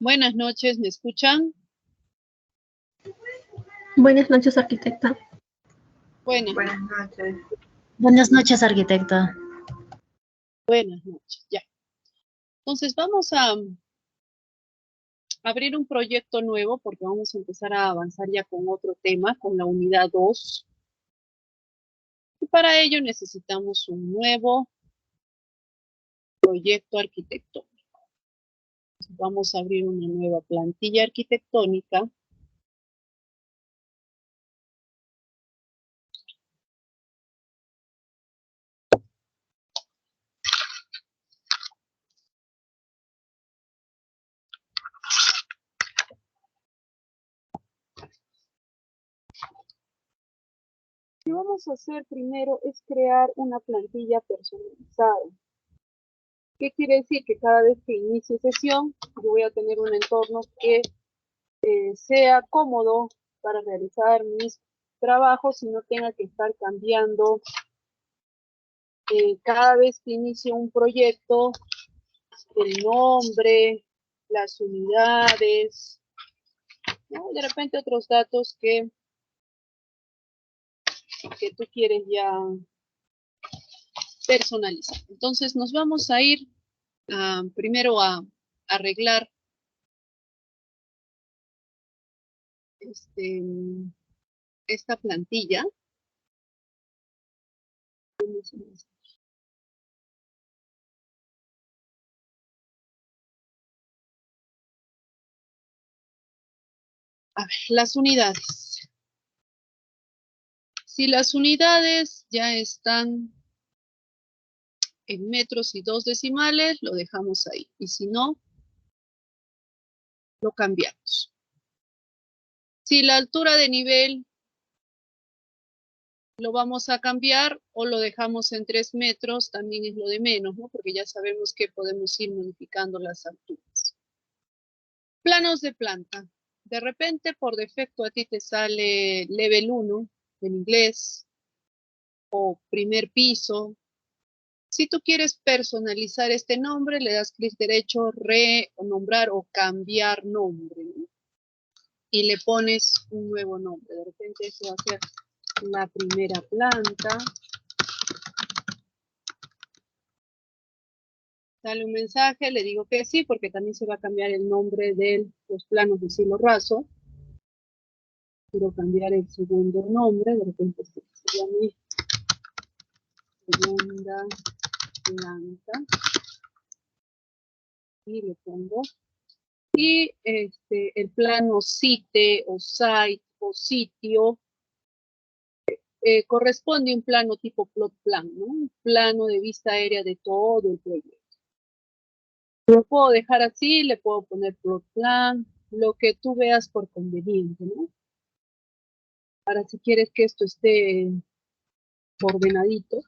Buenas noches, ¿me escuchan? Buenas noches, arquitecta. Buenas noches. Buenas noches, arquitecta. Buenas noches, ya. Entonces vamos a abrir un proyecto nuevo porque vamos a empezar a avanzar ya con otro tema, con la unidad 2. Y para ello necesitamos un nuevo proyecto arquitectónico. Vamos a abrir una nueva plantilla arquitectónica. Lo que vamos a hacer primero es crear una plantilla personalizada. ¿Qué quiere decir? Que cada vez que inicie sesión, yo voy a tener un entorno que sea cómodo para realizar mis trabajos y no tenga que estar cambiando cada vez que inicie un proyecto, el nombre, las unidades, ¿no? De repente otros datos que tú quieres ya personalizar. Entonces nos vamos a ir primero a arreglar esta plantilla. A ver, las unidades. Si las unidades ya están en metros y 2 decimales, lo dejamos ahí. Y si no, lo cambiamos. Si la altura de nivel lo vamos a cambiar o lo dejamos en 3 metros, también es lo de menos, ¿no? Porque ya sabemos que podemos ir modificando las alturas. Planos de planta. De repente, por defecto, a ti te sale level 1 en inglés o primer piso. Si tú quieres personalizar este nombre, le das clic derecho, renombrar o cambiar nombre, ¿no? Y le pones un nuevo nombre. De repente eso va a ser la primera planta. Dale un mensaje, le digo que sí, porque también se va a cambiar el nombre de los planos de cielo raso. Quiero cambiar el segundo nombre, de repente se llama segunda planta. Y le pongo. Y el plano site o site o sitio corresponde a un plano tipo plot plan, ¿no? Un plano de vista aérea de todo el proyecto. Lo puedo dejar así, le puedo poner plot plan, lo que tú veas por conveniente, ¿no? Ahora si quieres que esto esté ordenadito,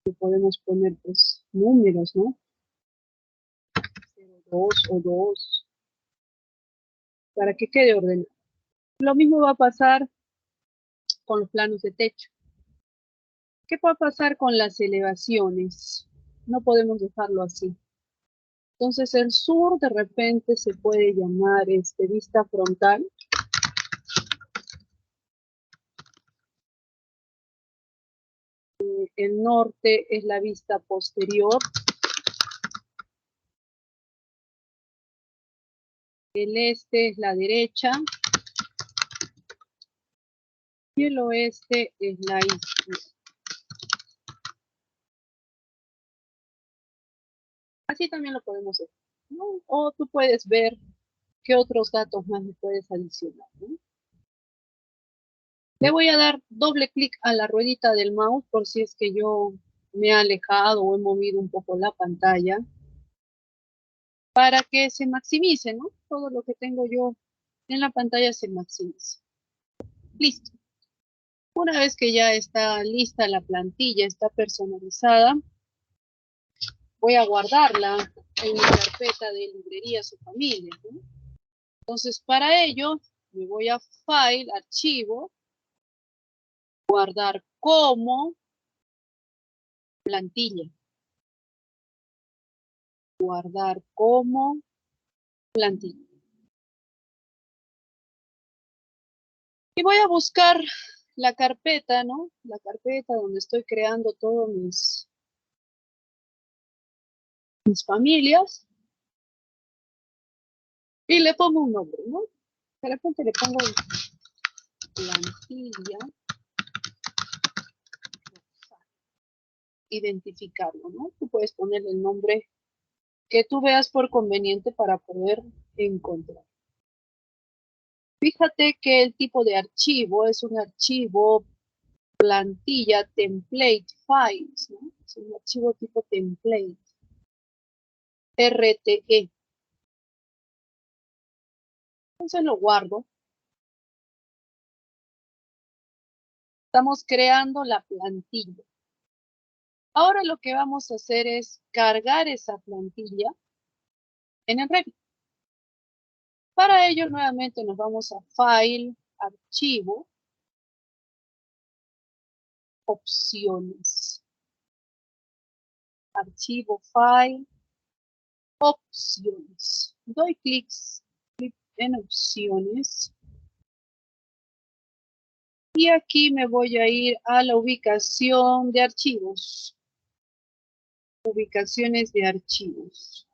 le podemos poner pues números, ¿no? 02 o 2, para que quede ordenado. Lo mismo va a pasar con los planos de techo. ¿Qué va a pasar con las elevaciones? No podemos dejarlo así. Entonces el sur de repente se puede llamar vista frontal. El norte es la vista posterior. El este es la derecha. Y el oeste es la izquierda. Así también lo podemos hacer, ¿no? O tú puedes ver qué otros datos más le puedes adicionar, ¿no? Le voy a dar doble clic a la ruedita del mouse por si es que yo me he alejado o he movido un poco la pantalla para que se maximice, ¿no? Todo lo que tengo yo en la pantalla se maximice. Listo. Una vez que ya está lista la plantilla, está personalizada, voy a guardarla en mi carpeta de librerías o familias, ¿no? Entonces, para ello, me voy a File, Archivo, guardar como plantilla. guardar como plantilla. Y voy a buscar la carpeta, ¿no? La carpeta donde estoy creando todos mis familias. Y le pongo un nombre, ¿no? De repente le pongo plantilla. Identificarlo, ¿no? Tú puedes ponerle el nombre que tú veas por conveniente para poder encontrar. Fíjate que el tipo de archivo es un archivo plantilla template files, ¿no? Es un archivo tipo template. RTE. Entonces lo guardo. Estamos creando la plantilla. Ahora lo que vamos a hacer es cargar esa plantilla en el Revit. Para ello, nuevamente nos vamos a File, Archivo, Opciones. Archivo, File, Opciones. Doy clic en Opciones. Y aquí me voy a ir a la ubicación de archivos. Ubicaciones de archivos.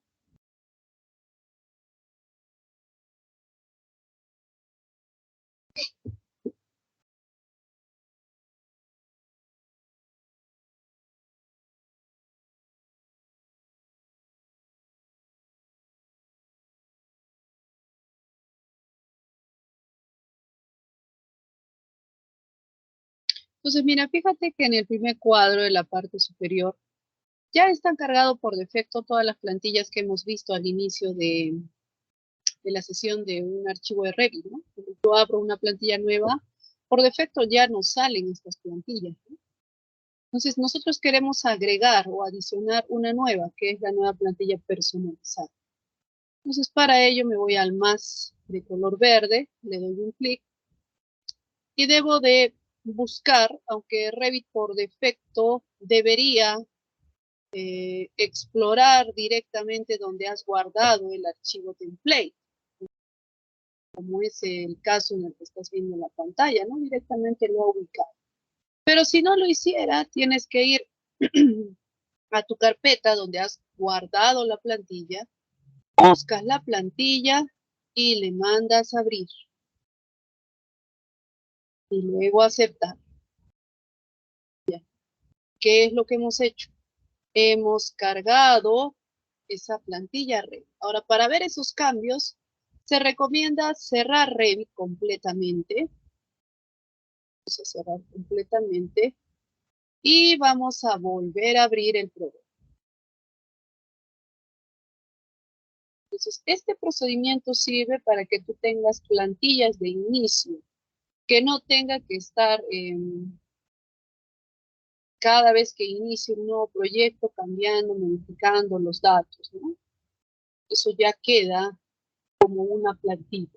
Entonces, mira, fíjate que en el primer cuadro de la parte superior ya están cargados por defecto todas las plantillas que hemos visto al inicio de la sesión de un archivo de Revit, ¿no? Cuando yo abro una plantilla nueva, por defecto ya nos salen estas plantillas, ¿no? Entonces, nosotros queremos agregar o adicionar una nueva, que es la nueva plantilla personalizada. Entonces, para ello me voy al más de color verde, le doy un clic y debo de buscar, aunque Revit por defecto debería explorar directamente donde has guardado el archivo template, como es el caso en el que estás viendo en la pantalla, ¿no? Directamente lo ha ubicado. Pero si no lo hiciera, tienes que ir a tu carpeta donde has guardado la plantilla, buscas la plantilla y le mandas a abrir. Y luego aceptar. ¿Qué es lo que hemos hecho? Hemos cargado esa plantilla Revit. Ahora, para ver esos cambios, se recomienda cerrar Revit completamente. Vamos a cerrar completamente. Y vamos a volver a abrir el programa. Entonces, este procedimiento sirve para que tú tengas plantillas de inicio, que no tenga que estar cada vez que inicie un nuevo proyecto cambiando, modificando los datos, ¿no? Eso ya queda como una plantilla.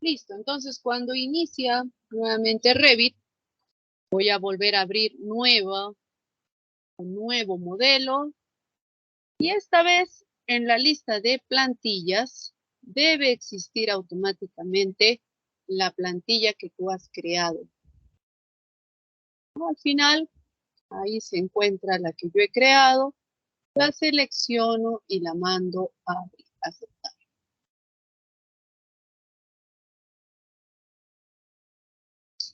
Listo, entonces cuando inicia nuevamente Revit, voy a volver a abrir un nuevo modelo. Y esta vez en la lista de plantillas debe existir automáticamente la plantilla que tú has creado. Al final, ahí se encuentra la que yo he creado, la selecciono y la mando a aceptar.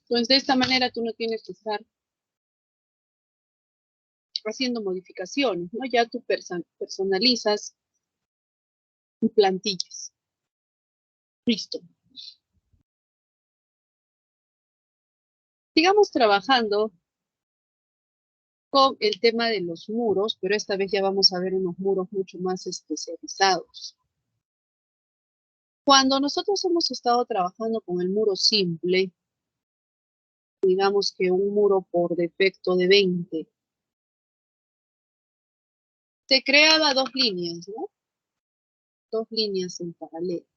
Entonces, de esta manera tú no tienes que estar haciendo modificaciones, ¿no? Ya tú personalizas plantillas. Listo. Sigamos trabajando con el tema de los muros, pero esta vez ya vamos a ver unos muros mucho más especializados. Cuando nosotros hemos estado trabajando con el muro simple, digamos que un muro por defecto de 20, se creaba dos líneas, ¿no? Dos líneas en paralelo.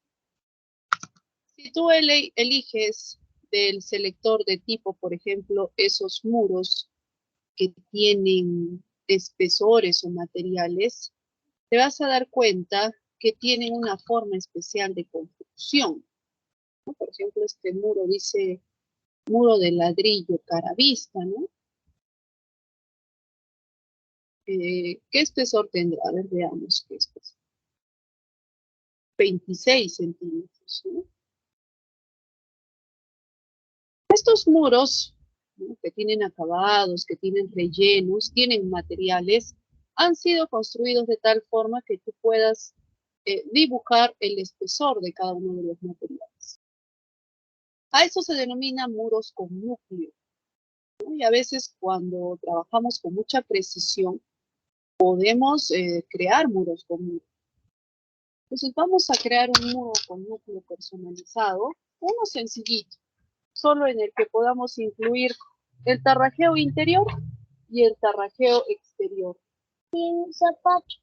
Si tú eliges del selector de tipo, por ejemplo, esos muros que tienen espesores o materiales, te vas a dar cuenta que tienen una forma especial de construcción, ¿no? Por ejemplo, este muro dice muro de ladrillo cara vista, ¿no? ¿Qué espesor tendrá? A ver, veamos qué espesor. 26 centímetros, ¿no? Estos muros, ¿no?, que tienen acabados, que tienen rellenos, tienen materiales, han sido construidos de tal forma que tú puedas dibujar el espesor de cada uno de los materiales. A eso se denomina muros con núcleo, ¿no? Y a veces cuando trabajamos con mucha precisión, podemos crear muros con núcleo. Entonces vamos a crear un muro con núcleo personalizado, uno sencillito, solo en el que podamos incluir el tarrajeo interior y el tarrajeo exterior. Sin zapatos.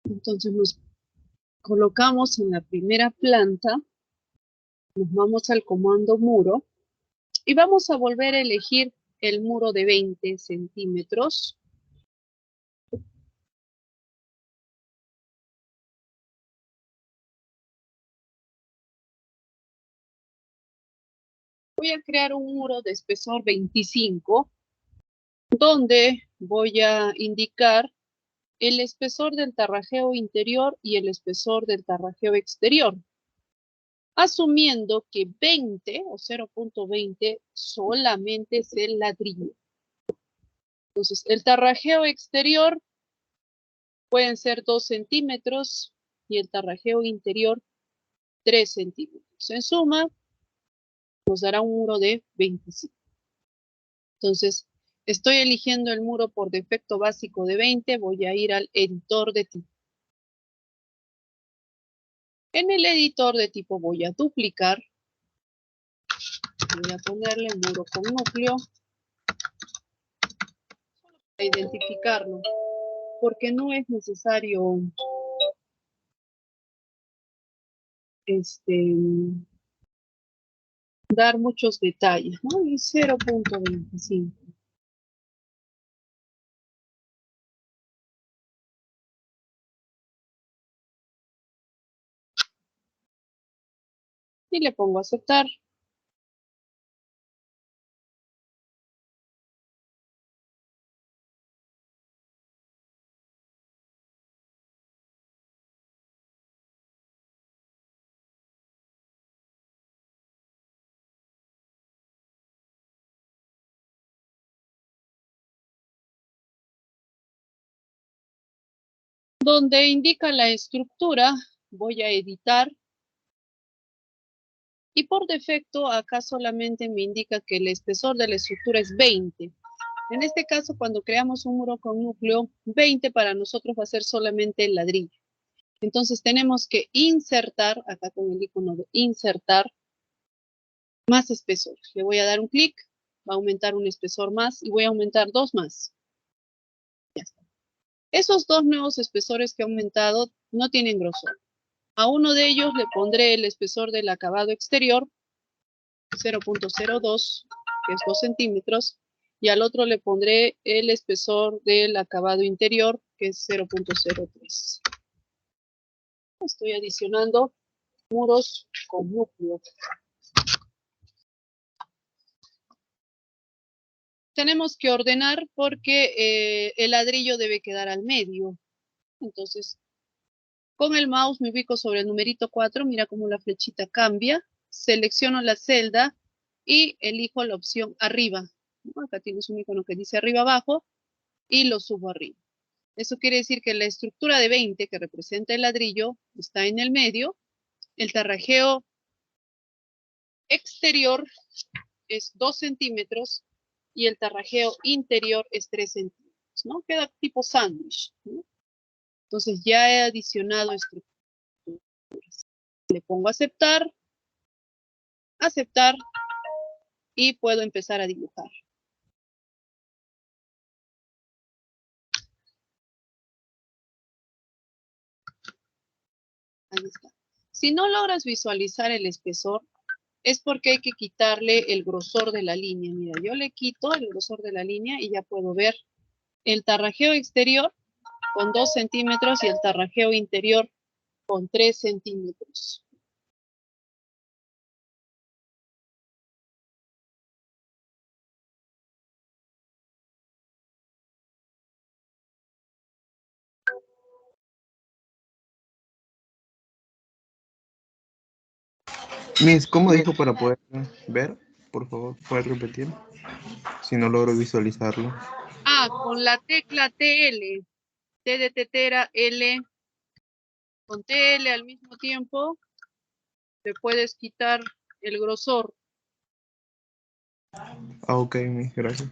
Entonces nos colocamos en la primera planta, nos vamos al comando muro y vamos a volver a elegir el muro de 20 centímetros. Voy a crear un muro de espesor 25, donde voy a indicar el espesor del tarrajeo interior y el espesor del tarrajeo exterior, asumiendo que 20 o 0.20 solamente es el ladrillo. Entonces, el tarrajeo exterior pueden ser 2 centímetros y el tarrajeo interior 3 centímetros. En suma, nos dará un muro de 25. Entonces, estoy eligiendo el muro por defecto básico de 20, voy a ir al editor de tipo. En el editor de tipo voy a duplicar, voy a ponerle muro con núcleo, para identificarlo, porque no es necesario dar muchos detalles, ¿no? Y 0.25. Y le pongo a aceptar. Donde indica la estructura, voy a editar. Y por defecto, acá solamente me indica que el espesor de la estructura es 20. En este caso, cuando creamos un muro con núcleo, 20 para nosotros va a ser solamente el ladrillo. Entonces tenemos que insertar, acá con el icono de insertar, más espesor. Le voy a dar un clic, va a aumentar un espesor más y voy a aumentar 2 más. Ya está. Esos 2 nuevos espesores que he aumentado no tienen grosor. A uno de ellos le pondré el espesor del acabado exterior, 0.02, que es 2 centímetros, y al otro le pondré el espesor del acabado interior, que es 0.03. Estoy adicionando muros con núcleo. Tenemos que ordenar porque el ladrillo debe quedar al medio. Entonces, con el mouse me ubico sobre el numerito 4, mira cómo la flechita cambia, selecciono la celda y elijo la opción arriba. Acá tienes un icono que dice arriba abajo y lo subo arriba. Eso quiere decir que la estructura de 20 que representa el ladrillo está en el medio, el tarrajeo exterior es 2 centímetros y el tarrajeo interior es 3 centímetros, ¿no? Queda tipo sándwich, ¿no? Entonces ya he adicionado estructuras. Le pongo aceptar, aceptar y puedo empezar a dibujar. Ahí está. Si no logras visualizar el espesor, es porque hay que quitarle el grosor de la línea. Mira, yo le quito el grosor de la línea y ya puedo ver el tarrajeo exterior con 2 centímetros y el tarrajeo interior con 3 centímetros. Miss, ¿cómo dijo para poder ver? Por favor, ¿puede repetir? Si no logro visualizarlo. Ah, con la tecla TL, T de tetera, L, con TL al mismo tiempo, te puedes quitar el grosor. Ah, ok, Miss, gracias.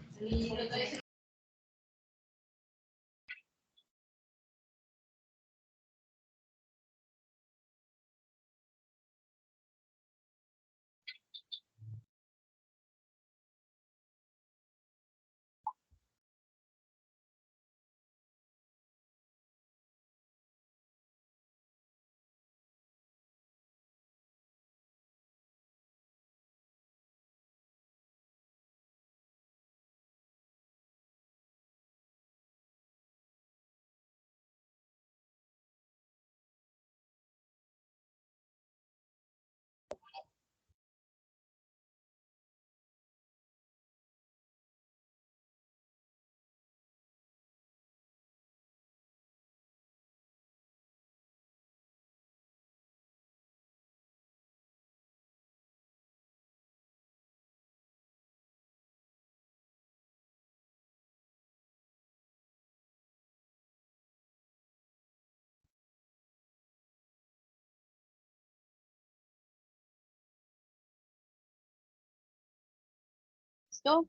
¿Listo?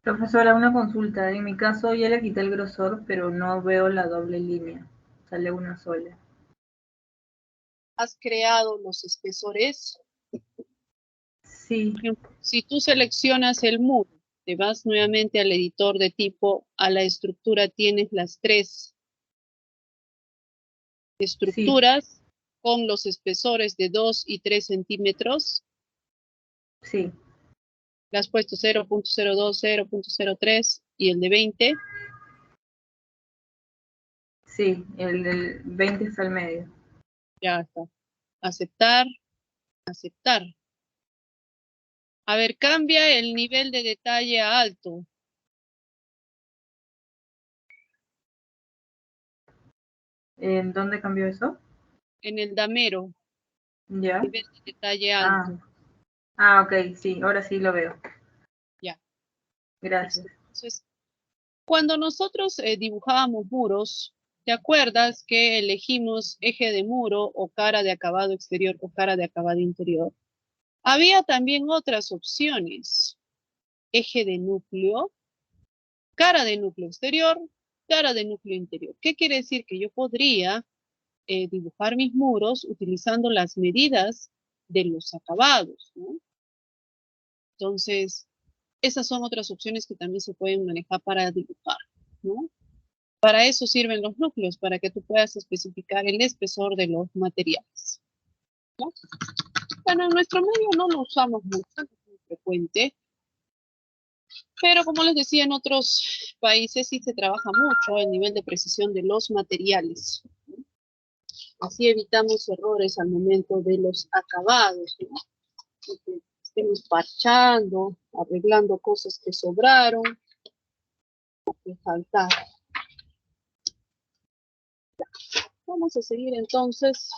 Profesora, una consulta. En mi caso ya le quité el grosor, pero no veo la doble línea. Sale una sola. Has creado los espesores. Sí, Si tú seleccionas el muro, te vas nuevamente al editor de tipo, a la estructura tienes las 3 estructuras con los espesores de 2 y 3 centímetros. sí. Le has puesto 0.02, 0.03 y el de 20. Sí, el del 20 está al medio. Ya está. Aceptar, aceptar. A ver, cambia el nivel de detalle a alto. ¿En dónde cambió eso? En el damero, Ya. nivel de detalle alto. Ok, sí, ahora sí lo veo. Ya. Gracias. Entonces, cuando nosotros dibujábamos muros, ¿te acuerdas que elegimos eje de muro o cara de acabado exterior o cara de acabado interior? Había también otras opciones. Eje de núcleo, cara de núcleo exterior cara de núcleo interior. ¿Qué quiere decir? Que yo podría dibujar mis muros utilizando las medidas de los acabados, ¿no? Entonces, esas son otras opciones que también se pueden manejar para dibujar, ¿no? Para eso sirven los núcleos, para que tú puedas especificar el espesor de los materiales, ¿no? Bueno, en nuestro medio no lo usamos mucho, es muy frecuente, pero como les decía, en otros países sí se trabaja mucho el nivel de precisión de los materiales. Así evitamos errores al momento de los acabados, ¿no? Que estemos parchando, arreglando cosas que sobraron, que faltaron. Vamos a seguir entonces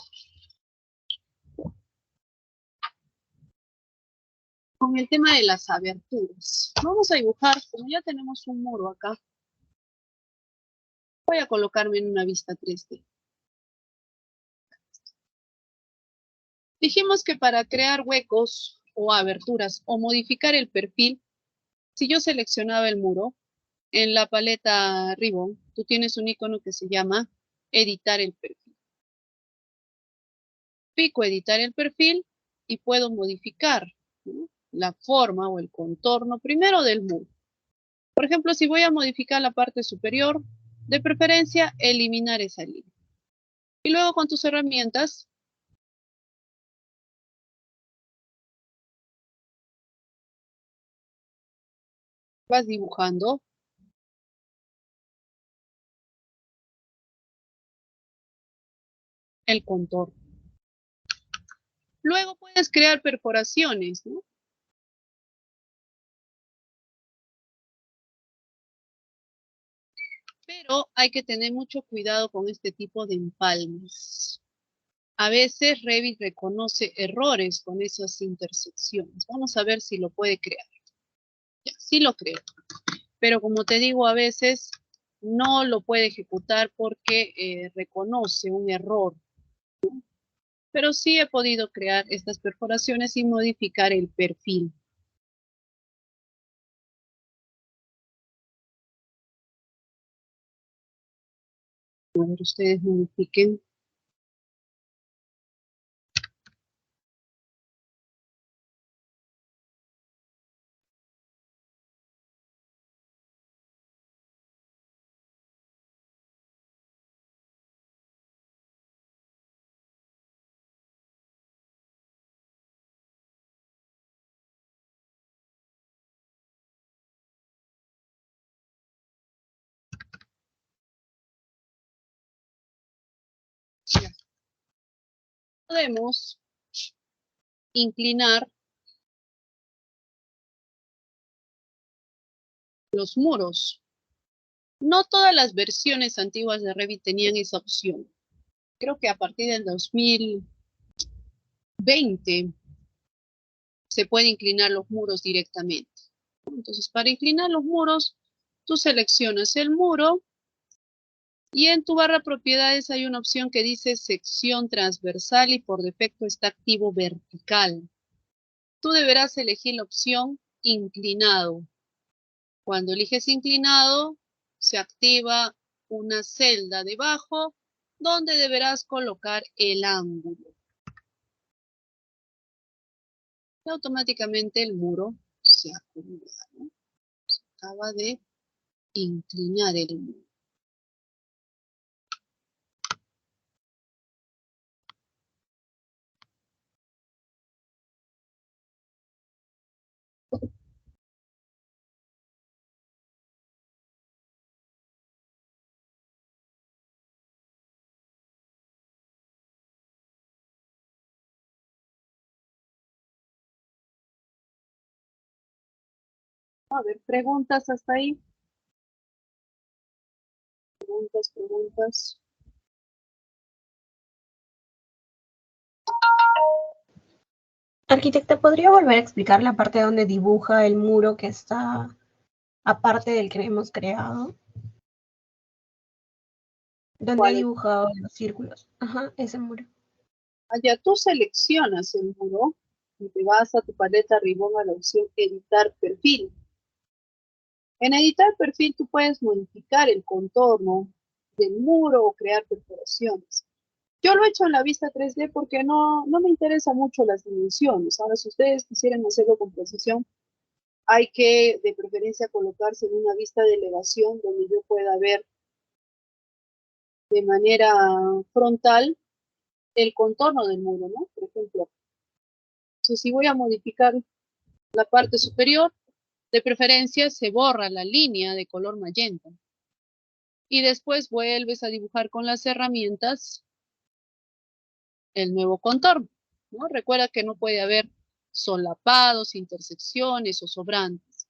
con el tema de las aberturas. Vamos a dibujar, como ya tenemos un muro acá, voy a colocarme en una vista 3D. Dijimos que para crear huecos o aberturas o modificar el perfil, si yo seleccionaba el muro, en la paleta Ribbon, tú tienes un icono que se llama editar el perfil. Pico editar el perfil y puedo modificar, ¿no?, la forma o el contorno primero del muro. Por ejemplo, si voy a modificar la parte superior, de preferencia eliminar esa línea. Y luego con tus herramientas vas dibujando el contorno. Luego puedes crear perforaciones, ¿no? Pero hay que tener mucho cuidado con este tipo de empalmes. A veces Revit reconoce errores con esas intersecciones. Vamos a ver si lo puede crear. Ya, sí lo creo. Pero como te digo, a veces no lo puede ejecutar porque reconoce un error. Pero sí he podido crear estas perforaciones y modificar el perfil. A ver, ustedes modifiquen. Ya. Podemos inclinar los muros. No todas las versiones antiguas de Revit tenían esa opción. Creo que a partir del 2020 se puede inclinar los muros directamente. Entonces, para inclinar los muros, tú seleccionas el muro y en tu barra propiedades hay una opción que dice sección transversal y por defecto está activo vertical. Tú deberás elegir la opción inclinado. Cuando eliges inclinado, se activa una celda debajo donde deberás colocar el ángulo. Y automáticamente el muro se acomoda, ¿no? Se acaba de inclinar el muro. A ver, preguntas hasta ahí. Preguntas. Arquitecta, ¿podría volver a explicar la parte donde dibuja el muro que está aparte del que hemos creado? Donde ha ¿Cuál es? dibujado los círculos. Ajá, ese muro. Allá tú seleccionas el muro y te vas a tu paleta Ribbon a la opción editar perfil. En editar perfil tú puedes modificar el contorno del muro o crear perforaciones. Yo lo he hecho en la vista 3D porque no me interesa mucho las dimensiones. Ahora, si ustedes quisieran hacerlo con precisión, hay que, de preferencia, colocarse en una vista de elevación donde yo pueda ver de manera frontal el contorno del muro, ¿no? Por ejemplo, si voy a modificar la parte superior, de preferencia se borra la línea de color magenta. Y después vuelves a dibujar con las herramientas el nuevo contorno, ¿no? Recuerda que no puede haber solapados, intersecciones o sobrantes.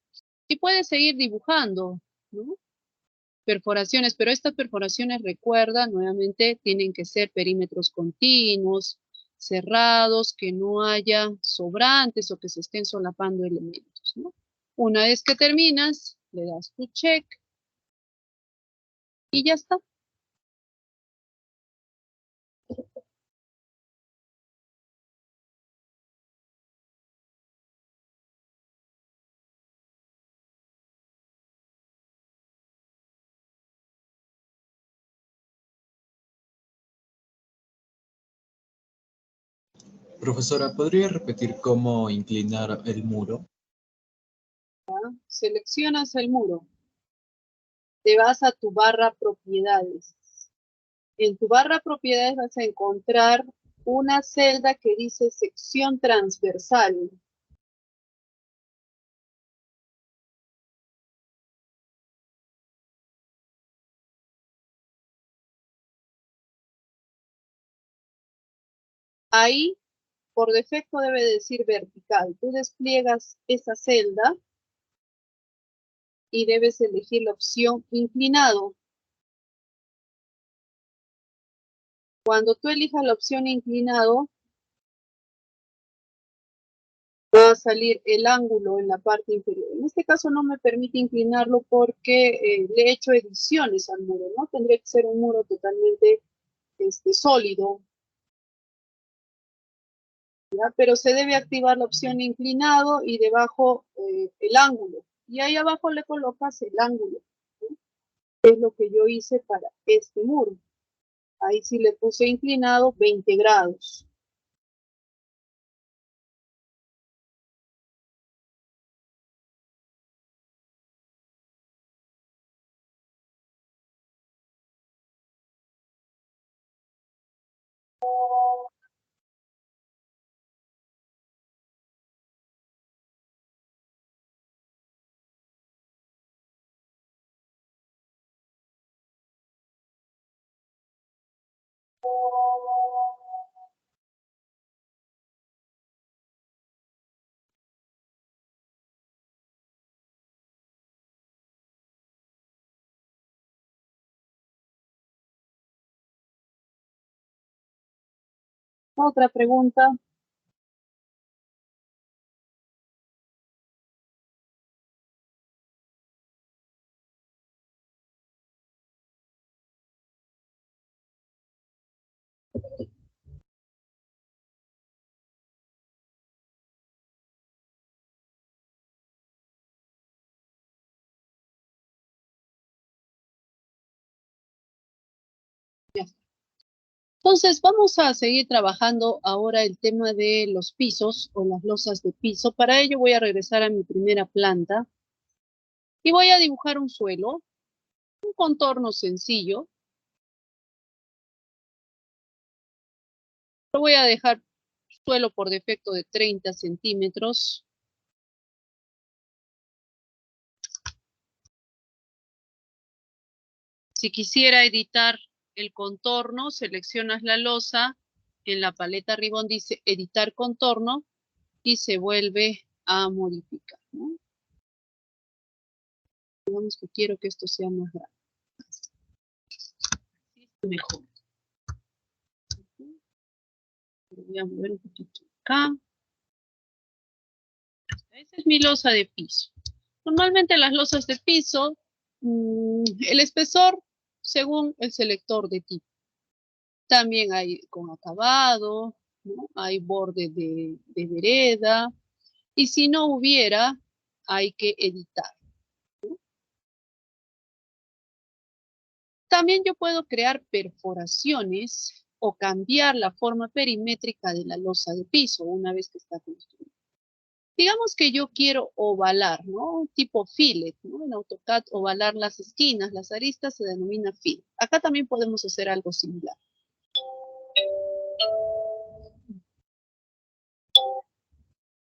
Y puedes seguir dibujando, ¿no? Perforaciones, pero estas perforaciones, recuerda, nuevamente, tienen que ser perímetros continuos, cerrados, que no haya sobrantes o que se estén solapando elementos, ¿no? Una vez que terminas, le das tu check y ya está. Profesora, ¿podría repetir cómo inclinar el muro? Seleccionas el muro. Te vas a tu barra propiedades. En tu barra propiedades vas a encontrar una celda que dice sección transversal. Ahí, por defecto, debe decir vertical. Tú despliegas esa celda y debes elegir la opción inclinado. Cuando tú elijas la opción inclinado, va a salir el ángulo en la parte inferior. En este caso no me permite inclinarlo porque le he hecho ediciones al muro, ¿no? Tendría que ser un muro totalmente sólido, ¿ya? Pero se debe activar la opción inclinado y debajo el ángulo. Y ahí abajo le colocas el ángulo, ¿sí? Es lo que yo hice para este muro. Ahí sí le puse inclinado 20 grados. Otra pregunta. Ya. Entonces, vamos a seguir trabajando ahora el tema de los pisos o las losas de piso. Para ello voy a regresar a mi primera planta y voy a dibujar un suelo, un contorno sencillo. Lo voy a dejar suelo por defecto de 30 centímetros. Si quisiera editar el contorno, seleccionas la losa, en la paleta Ribbon dice editar contorno y se vuelve a modificar, ¿no? Digamos que quiero que esto sea más grande. Mejor. Voy a mover un poquito acá. Esa es mi losa de piso. Normalmente las losas de piso, el espesor según el selector de tipo. También hay con acabado, ¿no? Hay borde de vereda. Y si no hubiera, hay que editar, ¿no? También yo puedo crear perforaciones o cambiar la forma perimétrica de la losa de piso una vez que está construida. Digamos que yo quiero ovalar, ¿no? Tipo fillet, ¿no? En AutoCAD ovalar las esquinas, las aristas se denomina fillet. Acá también podemos hacer algo similar.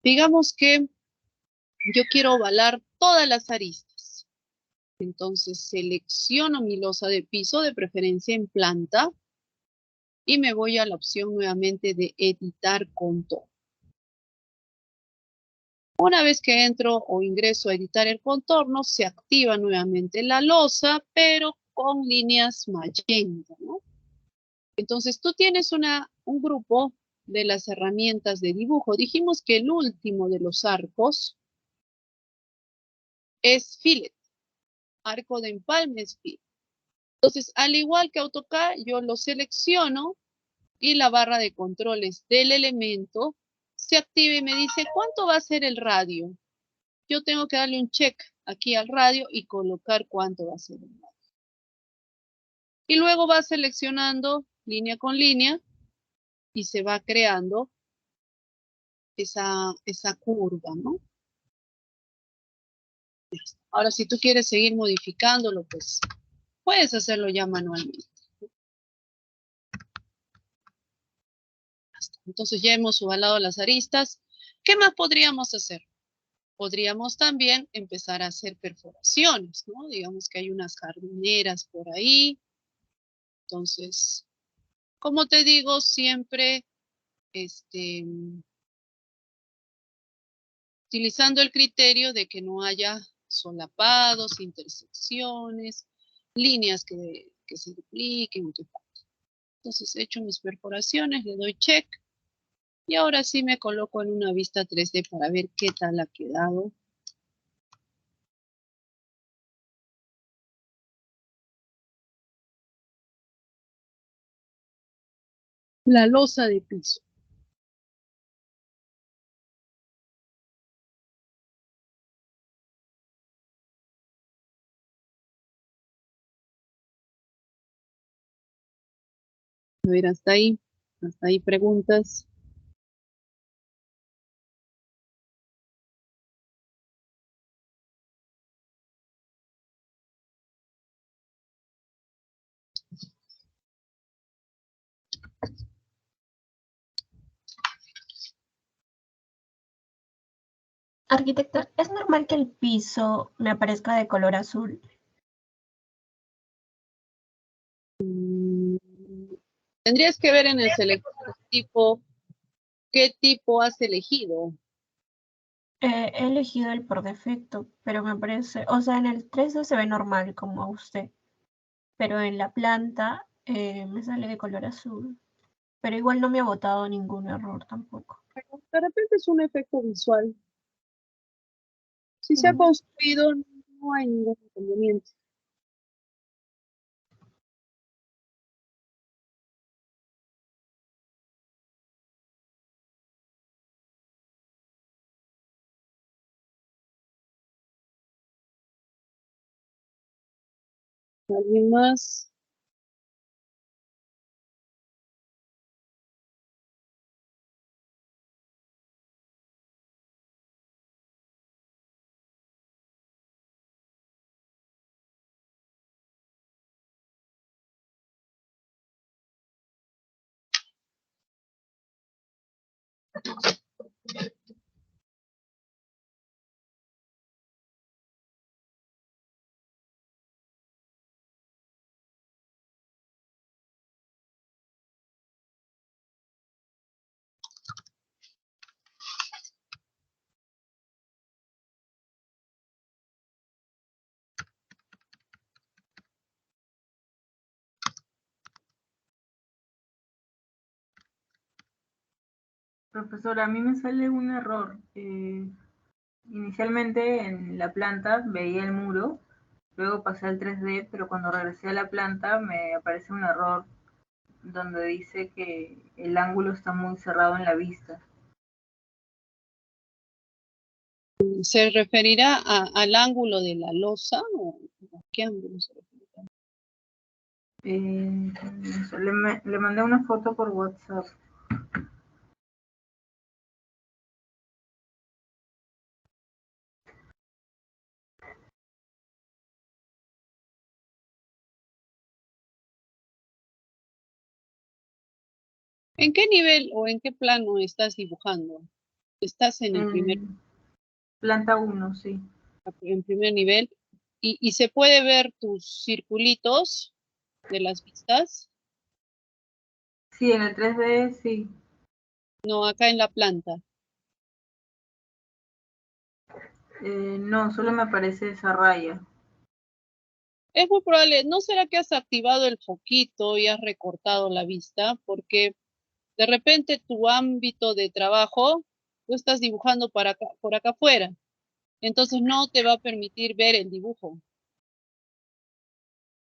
Digamos que yo quiero ovalar todas las aristas. Entonces selecciono mi losa de piso, de preferencia en planta, y me voy a la opción nuevamente de editar contorno. Una vez que entro o ingreso a editar el contorno, se activa nuevamente la losa, pero con líneas magenta, ¿no? Entonces tú tienes un grupo de las herramientas de dibujo. Dijimos que el último de los arcos es fillet. Arco de empalme es fillet. Entonces, al igual que AutoCAD, yo lo selecciono y la barra de controles del elemento se activa y me dice cuánto va a ser el radio. Yo tengo que darle un check aquí al radio y colocar cuánto va a ser el radio. Y luego va seleccionando línea con línea y se va creando esa curva, ¿no? Ahora, si tú quieres seguir modificándolo, pues puedes hacerlo ya manualmente. Entonces ya hemos ovalado las aristas. ¿Qué más podríamos hacer? Podríamos también empezar a hacer perforaciones, ¿no? Digamos que hay unas jardineras por ahí. Entonces, como te digo, siempre utilizando el criterio de que no haya solapados, intersecciones, líneas que se dupliquen. Entonces he hecho mis perforaciones, le doy check y ahora sí me coloco en una vista 3D para ver qué tal ha quedado. La losa de piso. A ver, hasta ahí preguntas. Arquitecto, ¿es normal que el piso me aparezca de color azul? Tendrías que ver en el selector tipo, qué tipo has elegido. He elegido el por defecto, pero me parece, o sea, en el 3D se ve normal como a usted, pero en la planta me sale de color azul, pero igual no me ha botado ningún error tampoco. De repente es un efecto visual. Si se ha construido, no hay ningún inconveniente. ¿Alguien más? Profesor, a mí me sale un error. Inicialmente en la planta veía el muro, luego pasé al 3D, pero cuando regresé a la planta me aparece un error donde dice que el ángulo está muy cerrado en la vista. ¿Se referirá al ángulo de la losa o a qué ángulo se referirá? No sé, le mandé una foto por WhatsApp. ¿En qué nivel o en qué plano estás dibujando? ¿Estás en el Planta 1, sí. en primer nivel? ¿Y se puede ver tus circulitos de las vistas? Sí, en el 3D sí. No, acá en la planta. No, solo me aparece esa raya. Es muy probable, ¿no será que has activado el foquito y has recortado la vista? Porque de repente tu ámbito de trabajo, tú estás dibujando para acá, por acá afuera. Entonces no te va a permitir ver el dibujo.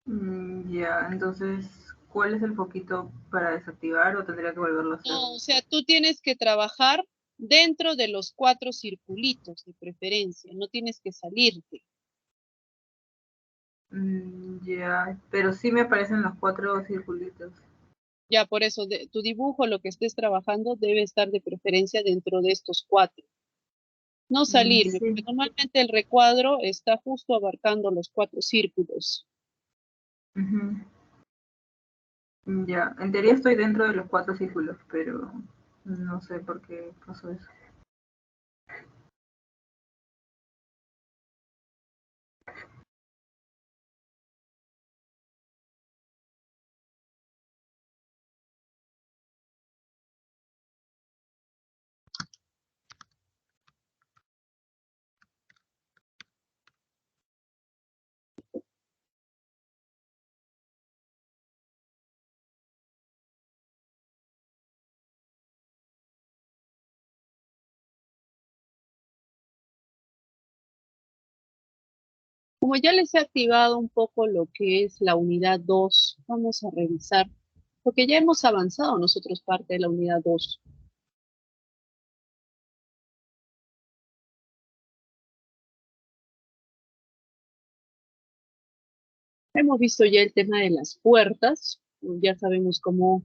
Ya, entonces, ¿cuál es el foquito para desactivar o tendría que volverlo a hacer? No, o sea, tú tienes que trabajar dentro de los 4 circulitos de preferencia, no tienes que salirte. Ya, pero sí me aparecen los 4 circulitos. Ya, por eso tu dibujo, lo que estés trabajando, debe estar de preferencia dentro de estos 4. No salirme, porque Sí. normalmente el recuadro está justo abarcando los 4 círculos. Ujú. Ya, en teoría estoy dentro de los 4 círculos, pero no sé por qué pasó eso. Como ya les he activado un poco lo que es la unidad 2, vamos a revisar, porque ya hemos avanzado nosotros parte de la unidad 2. Hemos visto ya el tema de las puertas, ya sabemos cómo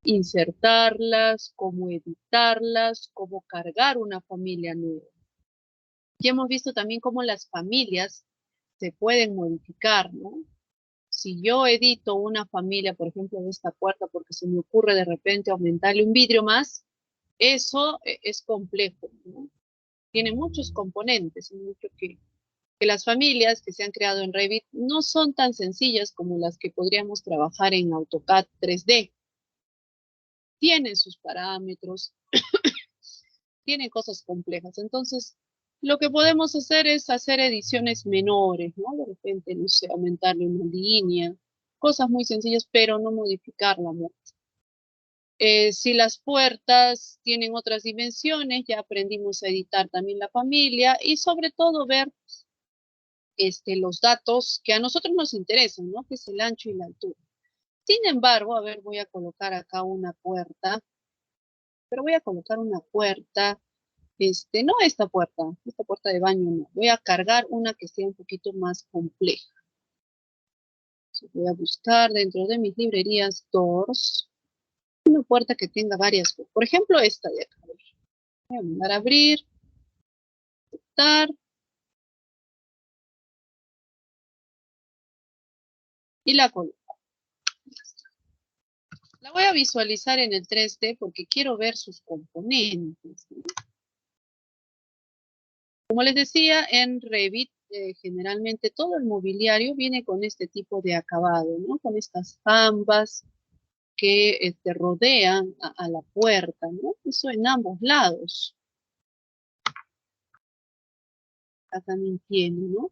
insertarlas, cómo editarlas, cómo cargar una familia nueva. Ya hemos visto también cómo las familias se pueden modificar, ¿no? Si yo edito una familia, por ejemplo, de esta puerta, porque se me ocurre de repente aumentarle un vidrio más, eso es complejo, ¿no? Tiene muchos componentes, mucho que las familias que se han creado en Revit no son tan sencillas como las que podríamos trabajar en AutoCAD 3D. Tienen sus parámetros, tienen cosas complejas. Entonces, lo que podemos hacer es hacer ediciones menores, ¿no? De repente, no sé, aumentarle una línea, cosas muy sencillas, pero no modificarla mucho. Si las puertas tienen otras dimensiones, ya aprendimos a editar también la familia y sobre todo ver los datos que a nosotros nos interesan, ¿no? Que es el ancho y la altura. Sin embargo, a ver, voy a colocar acá una puerta, pero voy a colocar una puerta, no esta puerta de baño no. Voy a cargar una que sea un poquito más compleja. Entonces, voy a buscar dentro de mis librerías doors, una puerta que tenga varias, por ejemplo, esta de acá. Voy a mandar a abrir, aceptar, y la coloco. La voy a visualizar en el 3D porque quiero ver sus componentes, ¿no? Como les decía, en Revit generalmente todo el mobiliario viene con este tipo de acabado, ¿no? Con estas jambas que rodean a la puerta, ¿no? Eso en ambos lados. Acá también tiene, ¿no?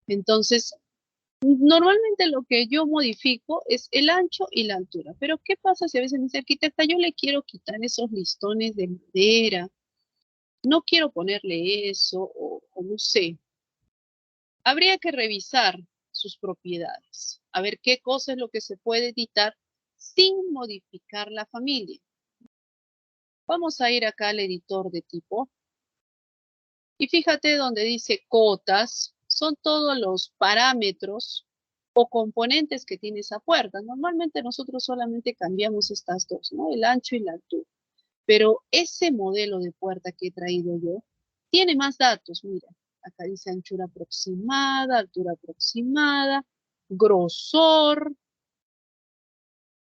Entonces, normalmente lo que yo modifico es el ancho y la altura. Pero, ¿qué pasa si a veces me dice arquitecta, yo le quiero quitar esos listones de madera, no quiero ponerle eso, o no sé? Habría que revisar sus propiedades, a ver qué cosa es lo que se puede editar sin modificar la familia. Vamos a ir acá al editor de tipo. Y fíjate donde dice cotas, son todos los parámetros o componentes que tiene esa puerta. Normalmente nosotros solamente cambiamos estas dos, ¿no? El ancho y la altura. Pero ese modelo de puerta que he traído yo tiene más datos. Mira, acá dice anchura aproximada, altura aproximada, grosor,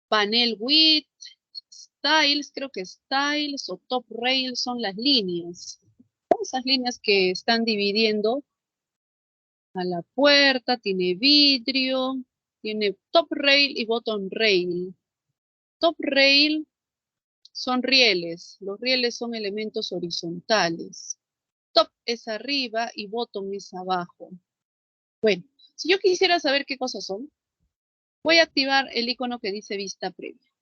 panel width, styles, creo que styles o top rail son las líneas. Esas líneas que están dividiendo a la puerta, tiene vidrio, tiene top rail y bottom rail. Top rail son rieles, los rieles son elementos horizontales. Top es arriba y bottom es abajo. Bueno, si yo quisiera saber qué cosas son, voy a activar el icono que dice vista previa.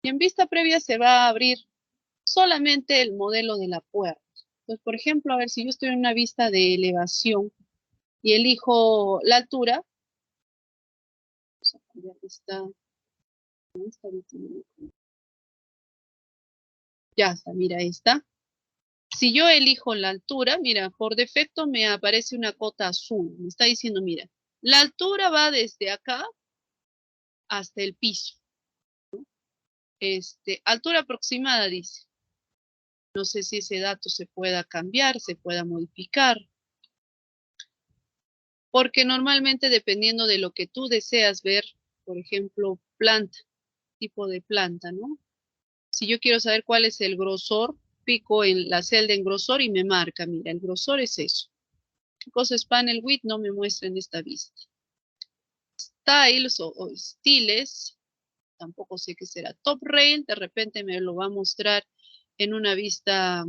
Y en vista previa se va a abrir solamente el modelo de la puerta. Entonces, por ejemplo, a ver si yo estoy en una vista de elevación y elijo la altura, vamos a cambiar ya está, mira, ahí está. Si yo elijo la altura, mira, por defecto me aparece una cota azul. Me está diciendo, mira, la altura va desde acá hasta el piso. Altura aproximada, dice. No sé si ese dato se pueda cambiar, se pueda modificar. Porque normalmente dependiendo de lo que tú deseas ver, por ejemplo, planta, tipo de planta, ¿no? Si yo quiero saber cuál es el grosor, pico en la celda en grosor y me marca, mira, el grosor es eso. ¿Qué cosa es panel width? No me muestra en esta vista. Styles o estiles, tampoco sé qué será. Top rail, de repente me lo va a mostrar en una vista.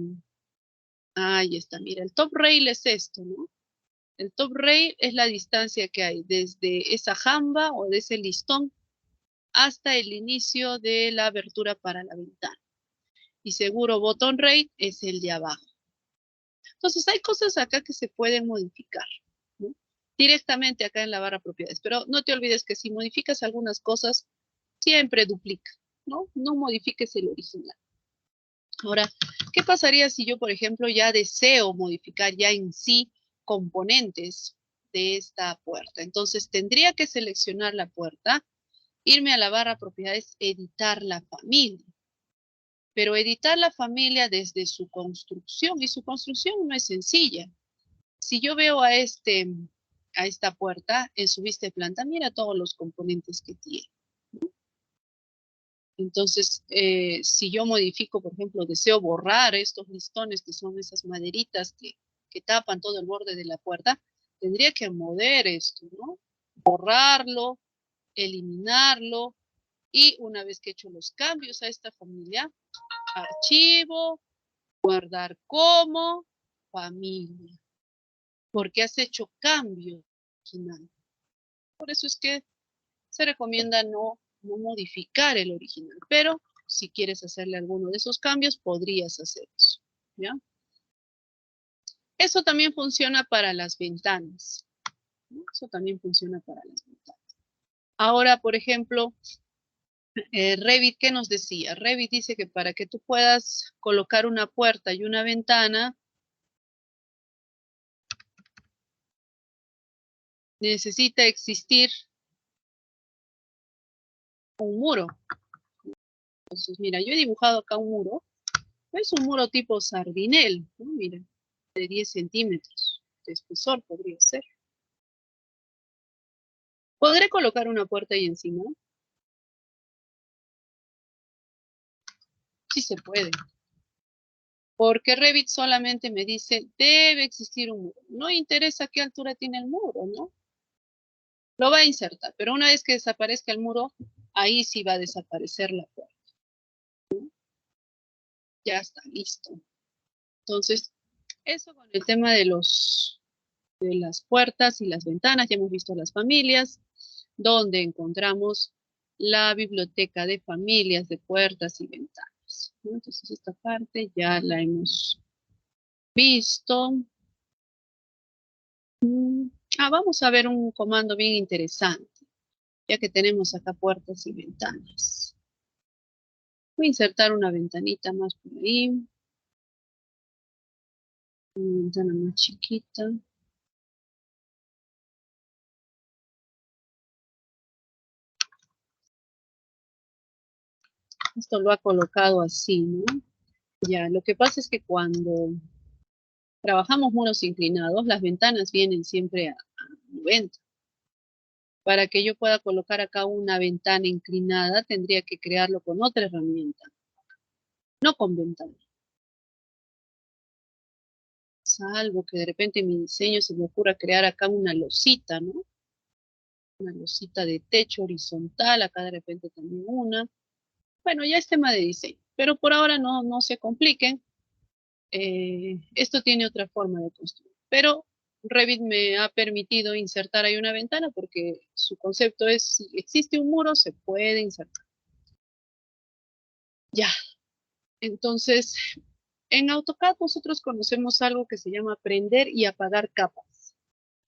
Ahí está, mira, el top rail es esto, ¿no? El top rail es la distancia que hay desde esa jamba o de ese listón hasta el inicio de la abertura para la ventana. Y seguro bottom rail es el de abajo. Entonces hay cosas acá que se pueden modificar, ¿no? Directamente acá en la barra propiedades. Pero no te olvides que si modificas algunas cosas, siempre duplica, ¿no? No modifiques el original. Ahora, ¿qué pasaría si yo, por ejemplo, ya deseo modificar ya en sí componentes de esta puerta? Entonces tendría que seleccionar la puerta, irme a la barra propiedades, editar la familia. Pero editar la familia desde su construcción, y su construcción no es sencilla. Si yo veo a esta puerta en su vista de planta, mira todos los componentes que tiene. Entonces, si yo modifico, por ejemplo, deseo borrar estos listones que son esas maderitas que tapan todo el borde de la puerta, tendría que mover esto, ¿no? Borrarlo, eliminarlo, y una vez que he hecho los cambios a esta familia, archivo, guardar como familia, porque has hecho cambio original. Por eso es que se recomienda no modificar el original, pero si quieres hacerle alguno de esos cambios, podrías hacer eso, ¿ya? Eso también funciona para las ventanas, ¿no? Eso también funciona para las ventanas. Ahora, por ejemplo, Revit, ¿qué nos decía? Revit dice que para que tú puedas colocar una puerta y una ventana, necesita existir un muro. Entonces, mira, yo he dibujado acá un muro. Es un muro tipo sardinel, ¿no? Mira, de 10 centímetros de espesor podría ser. ¿Podré colocar una puerta ahí encima? Sí se puede. Porque Revit solamente me dice, debe existir un muro. No interesa qué altura tiene el muro, ¿no? Lo va a insertar, pero una vez que desaparezca el muro, ahí sí va a desaparecer la puerta. Ya está, listo. Entonces, eso con el tema de las puertas y las ventanas. Ya hemos visto las familias, donde encontramos la biblioteca de familias de puertas y ventanas, ¿no? Entonces esta parte ya la hemos visto. Vamos a ver un comando bien interesante, ya que tenemos acá puertas y ventanas. Voy a insertar una ventanita más por ahí. Una ventana más chiquita. Esto lo ha colocado así, ¿no? Ya, lo que pasa es que cuando trabajamos muros inclinados, las ventanas vienen siempre a 90. Para que yo pueda colocar acá una ventana inclinada, tendría que crearlo con otra herramienta, no con ventana. Salvo que de repente en mi diseño se me ocurra crear acá una losita, ¿no? Una losita de techo horizontal, acá de repente también una. Bueno, ya es tema de diseño, pero por ahora no se compliquen. Esto tiene otra forma de construir, pero Revit me ha permitido insertar ahí una ventana porque su concepto es, si existe un muro, se puede insertar. Ya, entonces, en AutoCAD nosotros conocemos algo que se llama prender y apagar capas,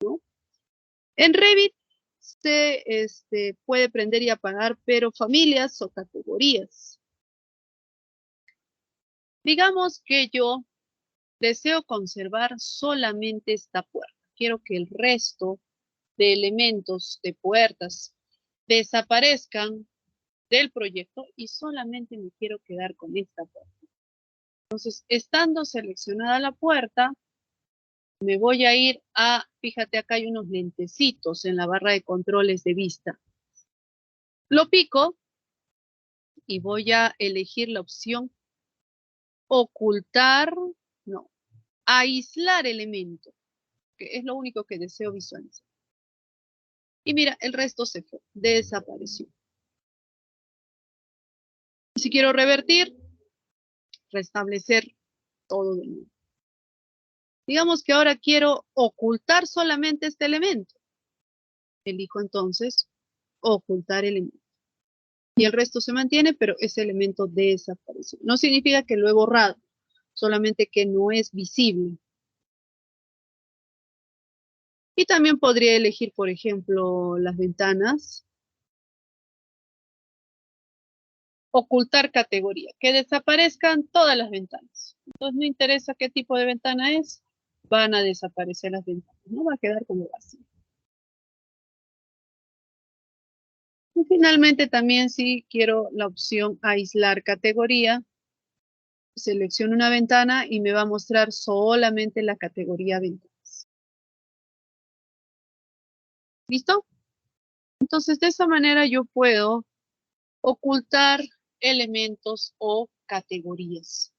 ¿no? En Revit se puede prender y apagar, pero familias o categorías. Digamos que yo deseo conservar solamente esta puerta. Quiero que el resto de elementos de puertas desaparezcan del proyecto y solamente me quiero quedar con esta puerta. Entonces, estando seleccionada la puerta, me voy a ir a, fíjate, acá hay unos lentecitos en la barra de controles de vista. Lo pico y voy a elegir la opción ocultar, no, aislar elemento, que es lo único que deseo visualizar. Y mira, el resto se fue, desapareció. Si quiero revertir, restablecer todo de nuevo. Digamos que ahora quiero ocultar solamente este elemento. Elijo entonces ocultar elemento. Y el resto se mantiene, pero ese elemento desapareció. No significa que lo he borrado, solamente que no es visible. Y también podría elegir, por ejemplo, las ventanas. Ocultar categoría, que desaparezcan todas las ventanas. Entonces no interesa qué tipo de ventana es, van a desaparecer las ventanas, no va a quedar como vacío. Y finalmente también si quiero la opción aislar categoría, selecciono una ventana y me va a mostrar solamente la categoría ventanas. ¿Listo? Entonces de esa manera yo puedo ocultar elementos o categorías.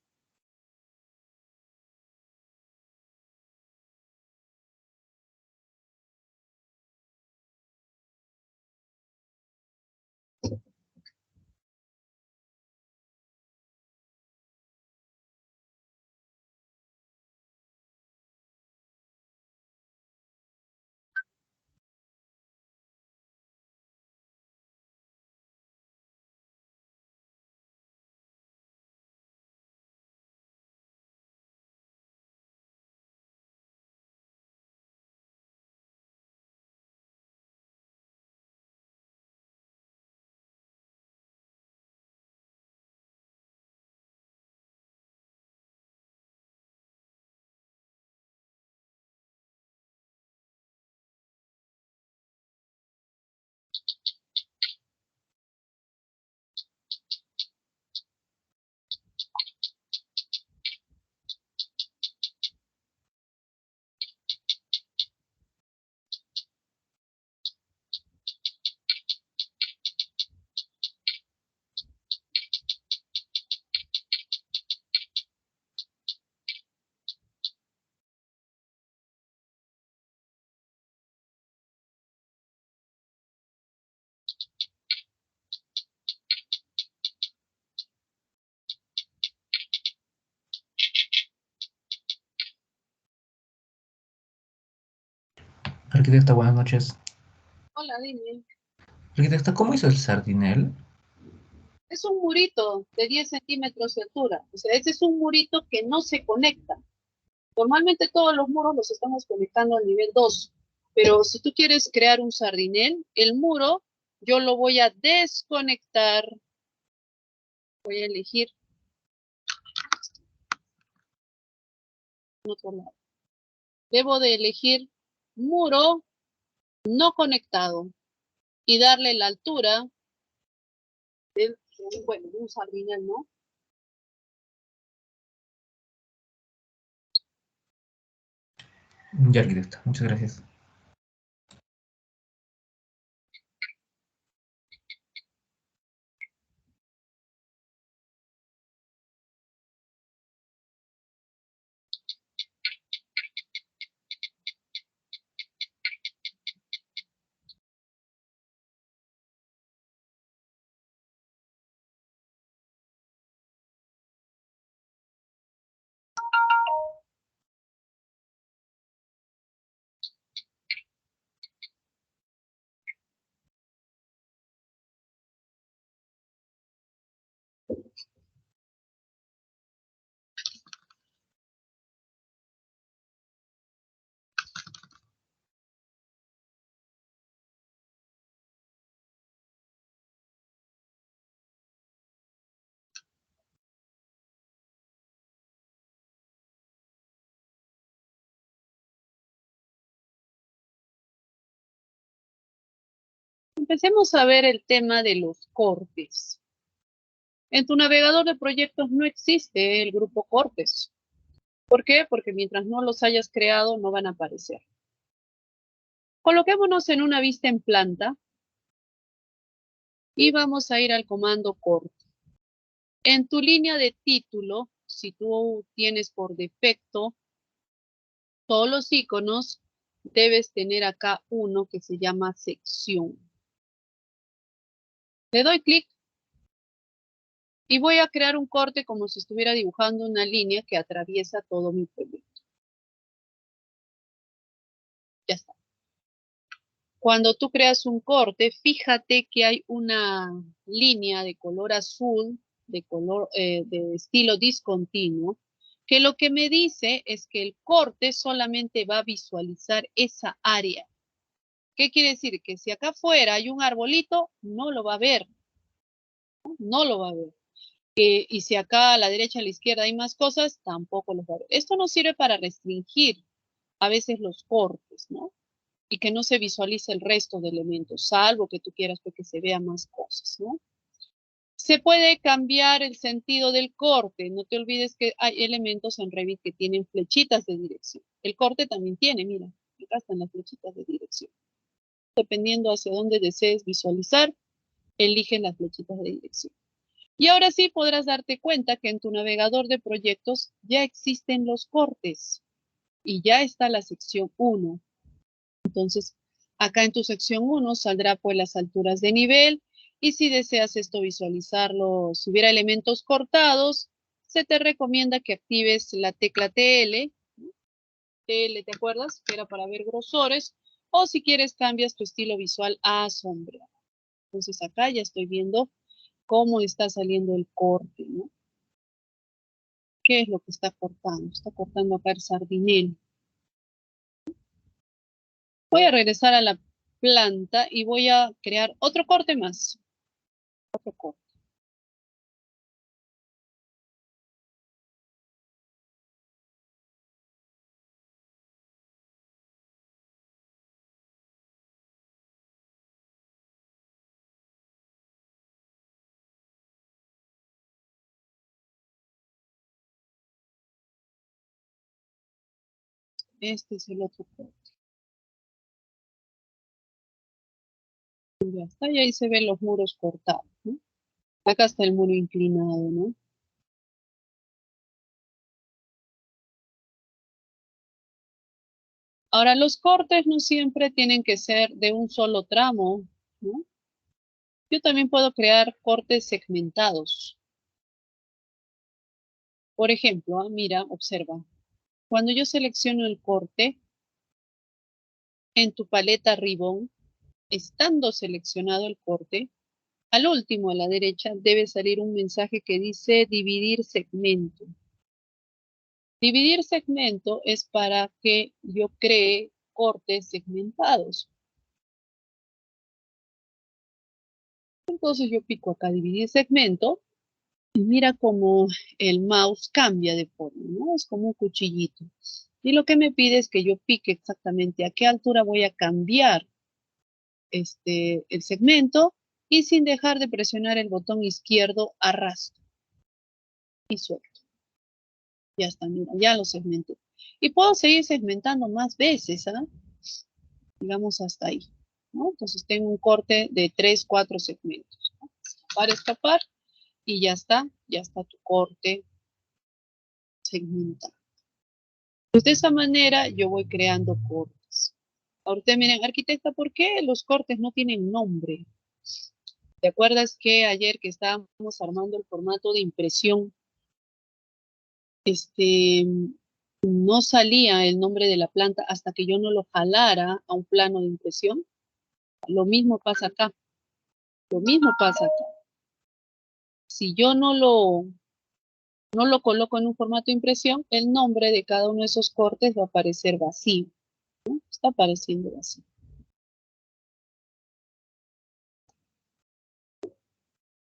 Arquitecta, buenas noches. Hola, dime. Arquitecta, ¿cómo hizo el sardinel? Es un murito de 10 centímetros de altura. O sea, ese es un murito que no se conecta. Normalmente todos los muros los estamos conectando al nivel 2. Pero si tú quieres crear un sardinel, el muro yo lo voy a desconectar. Voy a elegir otro lado. Debo de elegir muro no conectado y darle la altura del bueno, un sardinel, ¿no? Ya, arquitecto. Muchas gracias. Empecemos a ver el tema de los cortes. En tu navegador de proyectos no existe el grupo cortes. ¿Por qué? Porque mientras no los hayas creado, no van a aparecer. Coloquémonos en una vista en planta y vamos a ir al comando corte. En tu línea de título, si tú tienes por defecto todos los iconos, debes tener acá uno que se llama sección. Le doy clic y voy a crear un corte como si estuviera dibujando una línea que atraviesa todo mi proyecto. Ya está. Cuando tú creas un corte, fíjate que hay una línea de color azul, de estilo discontinuo, que lo que me dice es que el corte solamente va a visualizar esa área. ¿Qué quiere decir? Que si acá afuera hay un arbolito, no lo va a ver. No lo va a ver. Y si acá a la derecha, a la izquierda hay más cosas, tampoco los va a ver. Esto nos sirve para restringir a veces los cortes, ¿no? Y que no se visualice el resto de elementos, salvo que tú quieras que se vean más cosas, ¿no? Se puede cambiar el sentido del corte. No te olvides que hay elementos en Revit que tienen flechitas de dirección. El corte también tiene, mira, acá están las flechitas de dirección. Dependiendo hacia dónde desees visualizar, elige las flechitas de dirección. Y ahora sí podrás darte cuenta que en tu navegador de proyectos ya existen los cortes y ya está la sección 1. Entonces, acá en tu sección 1 saldrá pues las alturas de nivel y si deseas esto visualizarlo, si hubiera elementos cortados, se te recomienda que actives la tecla TL. TL, ¿te acuerdas? Que era para ver grosores. O si quieres cambias tu estilo visual a sombra. Entonces acá ya estoy viendo cómo está saliendo el corte, ¿no? ¿Qué es lo que está cortando? Está cortando acá el sardinel. Voy a regresar a la planta y voy a crear otro corte más. Otro corte. Este es el otro corte. Ya está, y ahí se ven los muros cortados, ¿no? Acá está el muro inclinado, ¿no? Ahora, los cortes no siempre tienen que ser de un solo tramo, ¿no? Yo también puedo crear cortes segmentados. Por ejemplo, mira, observa. Cuando yo selecciono el corte, en tu paleta Ribbon, estando seleccionado el corte, al último, a la derecha, debe salir un mensaje que dice dividir segmento. Dividir segmento es para que yo cree cortes segmentados. Entonces yo pico acá dividir segmento y mira cómo el mouse cambia de forma, ¿no? Es como un cuchillito. Y lo que me pide es que yo pique exactamente a qué altura voy a cambiar el segmento Y sin dejar de presionar el botón izquierdo, arrastro y suelto. Ya está, mira, ya lo segmenté. Y puedo seguir segmentando más veces, ¿ah? Digamos hasta ahí, ¿no? Entonces tengo un corte de 3, 4 segmentos, ¿no? Escapar, y ya está tu corte segmentado. Pues de esa manera yo voy creando cortes. Ahorita miren, arquitecta, ¿por qué los cortes no tienen nombre? ¿Te acuerdas que ayer que estábamos armando el formato de impresión, no salía el nombre de la planta hasta que yo no lo jalara a un plano de impresión? Lo mismo pasa acá. Lo mismo pasa acá. Si yo no lo coloco en un formato de impresión, el nombre de cada uno de esos cortes va a aparecer vacío, ¿no? Está apareciendo vacío.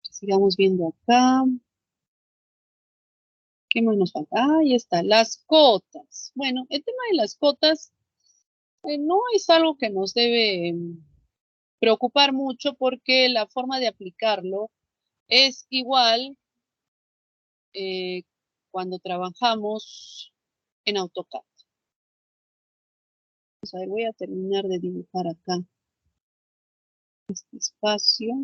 Sigamos viendo acá. ¿Qué más nos falta? Ah, ahí está, las cotas. Bueno, el tema de las cotas no es algo que nos debe preocupar mucho porque la forma de aplicarlo es igual cuando trabajamos en AutoCAD. Vamos a ver, voy a terminar de dibujar acá este espacio.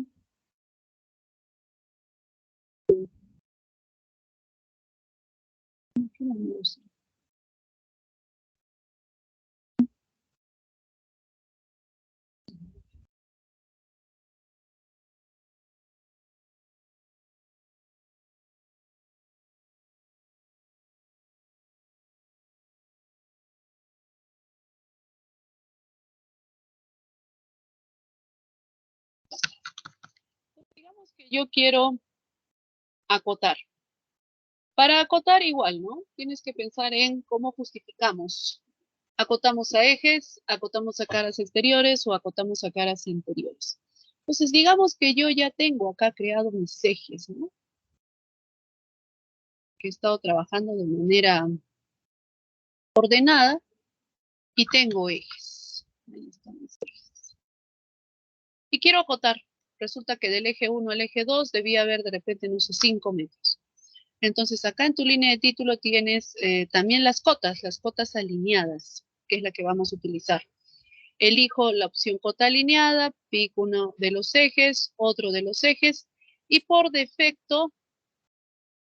Digamos que yo quiero acotar. Para acotar igual, ¿no? Tienes que pensar en cómo justificamos. Acotamos a ejes, acotamos a caras exteriores o acotamos a caras interiores. Entonces, digamos que yo ya tengo acá creado mis ejes, ¿no? Que he estado trabajando de manera ordenada y tengo ejes. Ahí están mis ejes. Y quiero acotar. Resulta que del eje 1 al eje 2 debía haber de repente unos 5 metros. Entonces, acá en tu línea de título tienes también las cotas alineadas, que es la que vamos a utilizar. Elijo la opción cota alineada, pico uno de los ejes, otro de los ejes, y por defecto,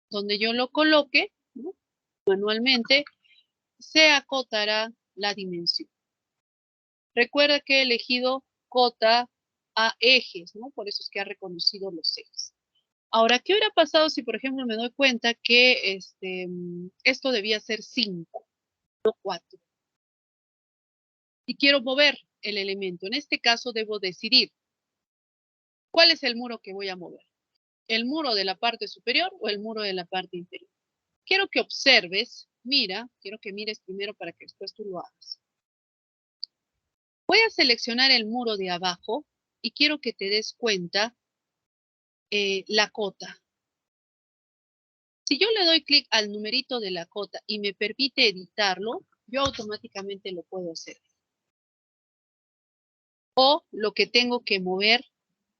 donde yo lo coloque, ¿no? Manualmente, se acotará la dimensión. Recuerda que he elegido cota a ejes, ¿no? Por eso es que ha reconocido los ejes. Ahora, ¿qué hubiera pasado si, por ejemplo, me doy cuenta que esto debía ser 5, no 4? Y quiero mover el elemento. En este caso, debo decidir cuál es el muro que voy a mover. ¿El muro de la parte superior o el muro de la parte inferior? Quiero que observes, quiero que mires primero para que después tú lo hagas. Voy a seleccionar el muro de abajo y quiero que te des cuenta la cota. Si yo le doy clic al numerito de la cota y me permite editarlo, yo automáticamente lo puedo hacer. O lo que tengo que mover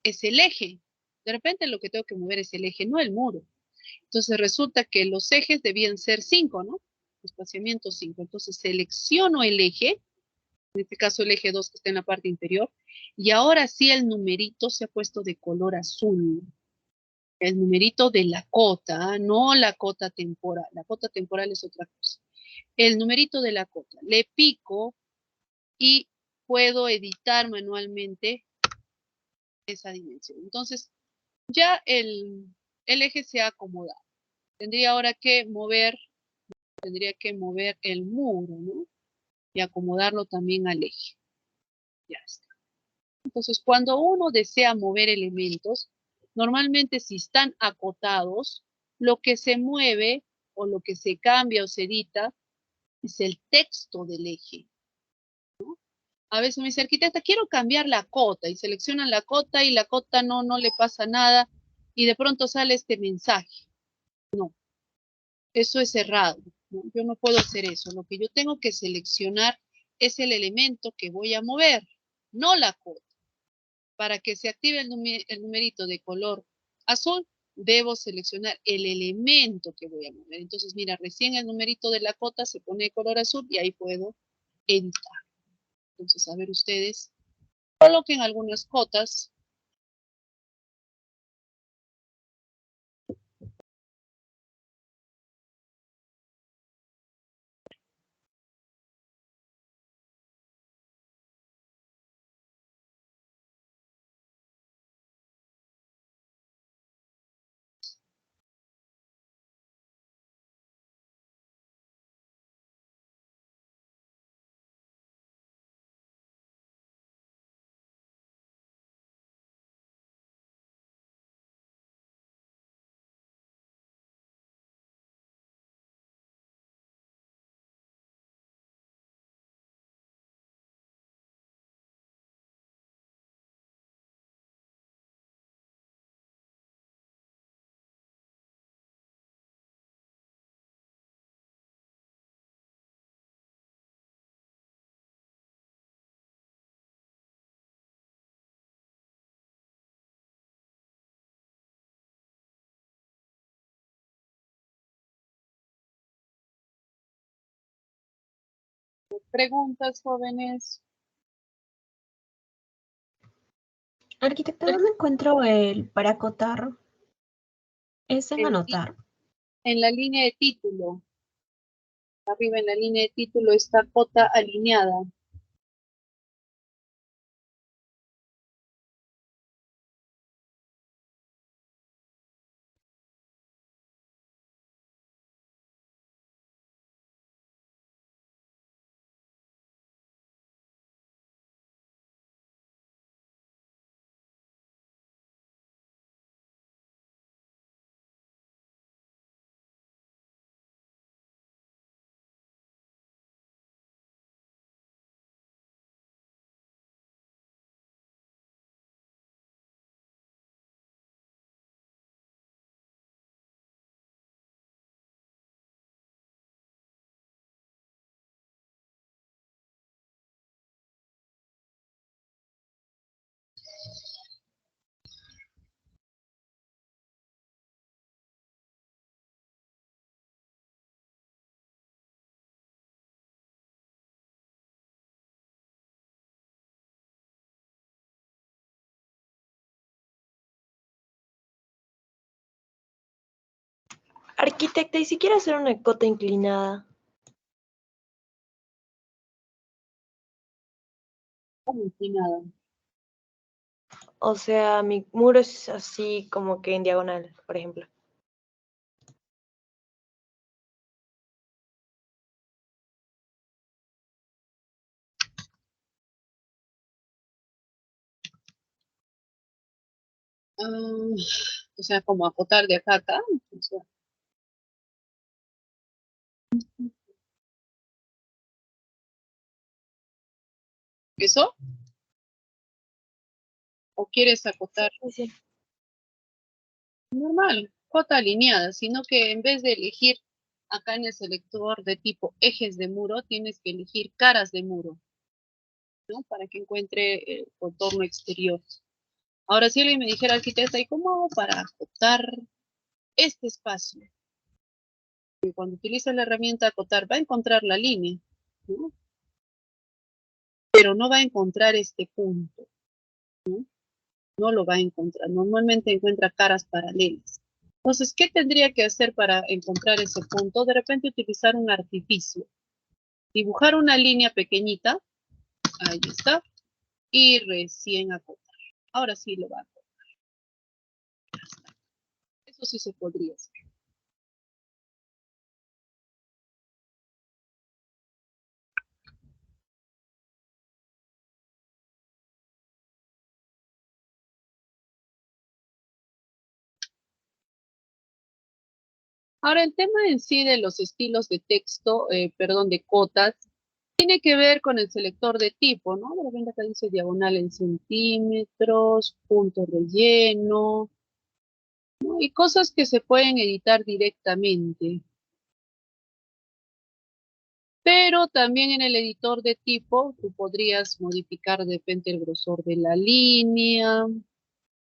es el eje. De repente lo que tengo que mover es el eje, no el muro. Entonces resulta que los ejes debían ser 5, ¿no? Espaciamiento 5. Entonces selecciono el eje, en este caso el eje 2 que está en la parte inferior, y ahora sí el numerito se ha puesto de color azul. El numerito de la cota, no la cota temporal. La cota temporal es otra cosa. El numerito de la cota. Le pico y puedo editar manualmente esa dimensión. Entonces, ya el eje se ha acomodado. Tendría ahora que mover el muro, ¿no? Y acomodarlo también al eje. Ya está. Entonces, cuando uno desea mover elementos, normalmente si están acotados, lo que se mueve o lo que se cambia o se edita es el texto del eje, ¿no? A veces me dice, arquitecta, quiero cambiar la cota, y seleccionan la cota y la cota no le pasa nada, y de pronto sale este mensaje. No, eso es errado, ¿no? Yo no puedo hacer eso. Lo que yo tengo que seleccionar es el elemento que voy a mover, no la cota. Para que se active el numerito de color azul, debo seleccionar el elemento que voy a mover. Entonces, mira, recién el numerito de la cota se pone de color azul y ahí puedo editar. Entonces, a ver ustedes, coloquen algunas cotas. Preguntas, jóvenes. Arquitecta, ¿dónde encuentro el para acotar? Es en En, anotar. en la línea de título. Arriba en la línea de título está cota alineada. Arquitecta, ¿y si quiero hacer una cota inclinada? ¿Cómo inclinada? O sea, mi muro es así como que en diagonal, por ejemplo. O sea, como acotar de acá a acá. O sea, ¿eso? ¿O quieres Sí, acotar? sí, sí. Normal, cota alineada, sino que en vez de elegir acá en el selector de tipo ejes de muro, tienes que elegir caras de muro, ¿no? Para que encuentre el contorno exterior. Ahora, si alguien me dijera, arquitecta, ¿y cómo hago para acotar este espacio? Y cuando utiliza la herramienta acotar, va a encontrar la línea, ¿no? Pero no va a encontrar este punto, ¿no? No lo va a encontrar. Normalmente encuentra caras paralelas. Entonces, ¿qué tendría que hacer para encontrar ese punto? De repente utilizar un artificio. Dibujar una línea pequeñita. Ahí está. Y recién acotar. Ahora sí lo va a acotar. Eso sí se podría hacer. Ahora, el tema en sí de los estilos de texto, perdón, de cotas, tiene que ver con el selector de tipo, ¿no? De repente acá dice diagonal en centímetros, punto relleno, ¿no? Y cosas que se pueden editar directamente. Pero también en el editor de tipo, tú podrías modificar de repente el grosor de la línea,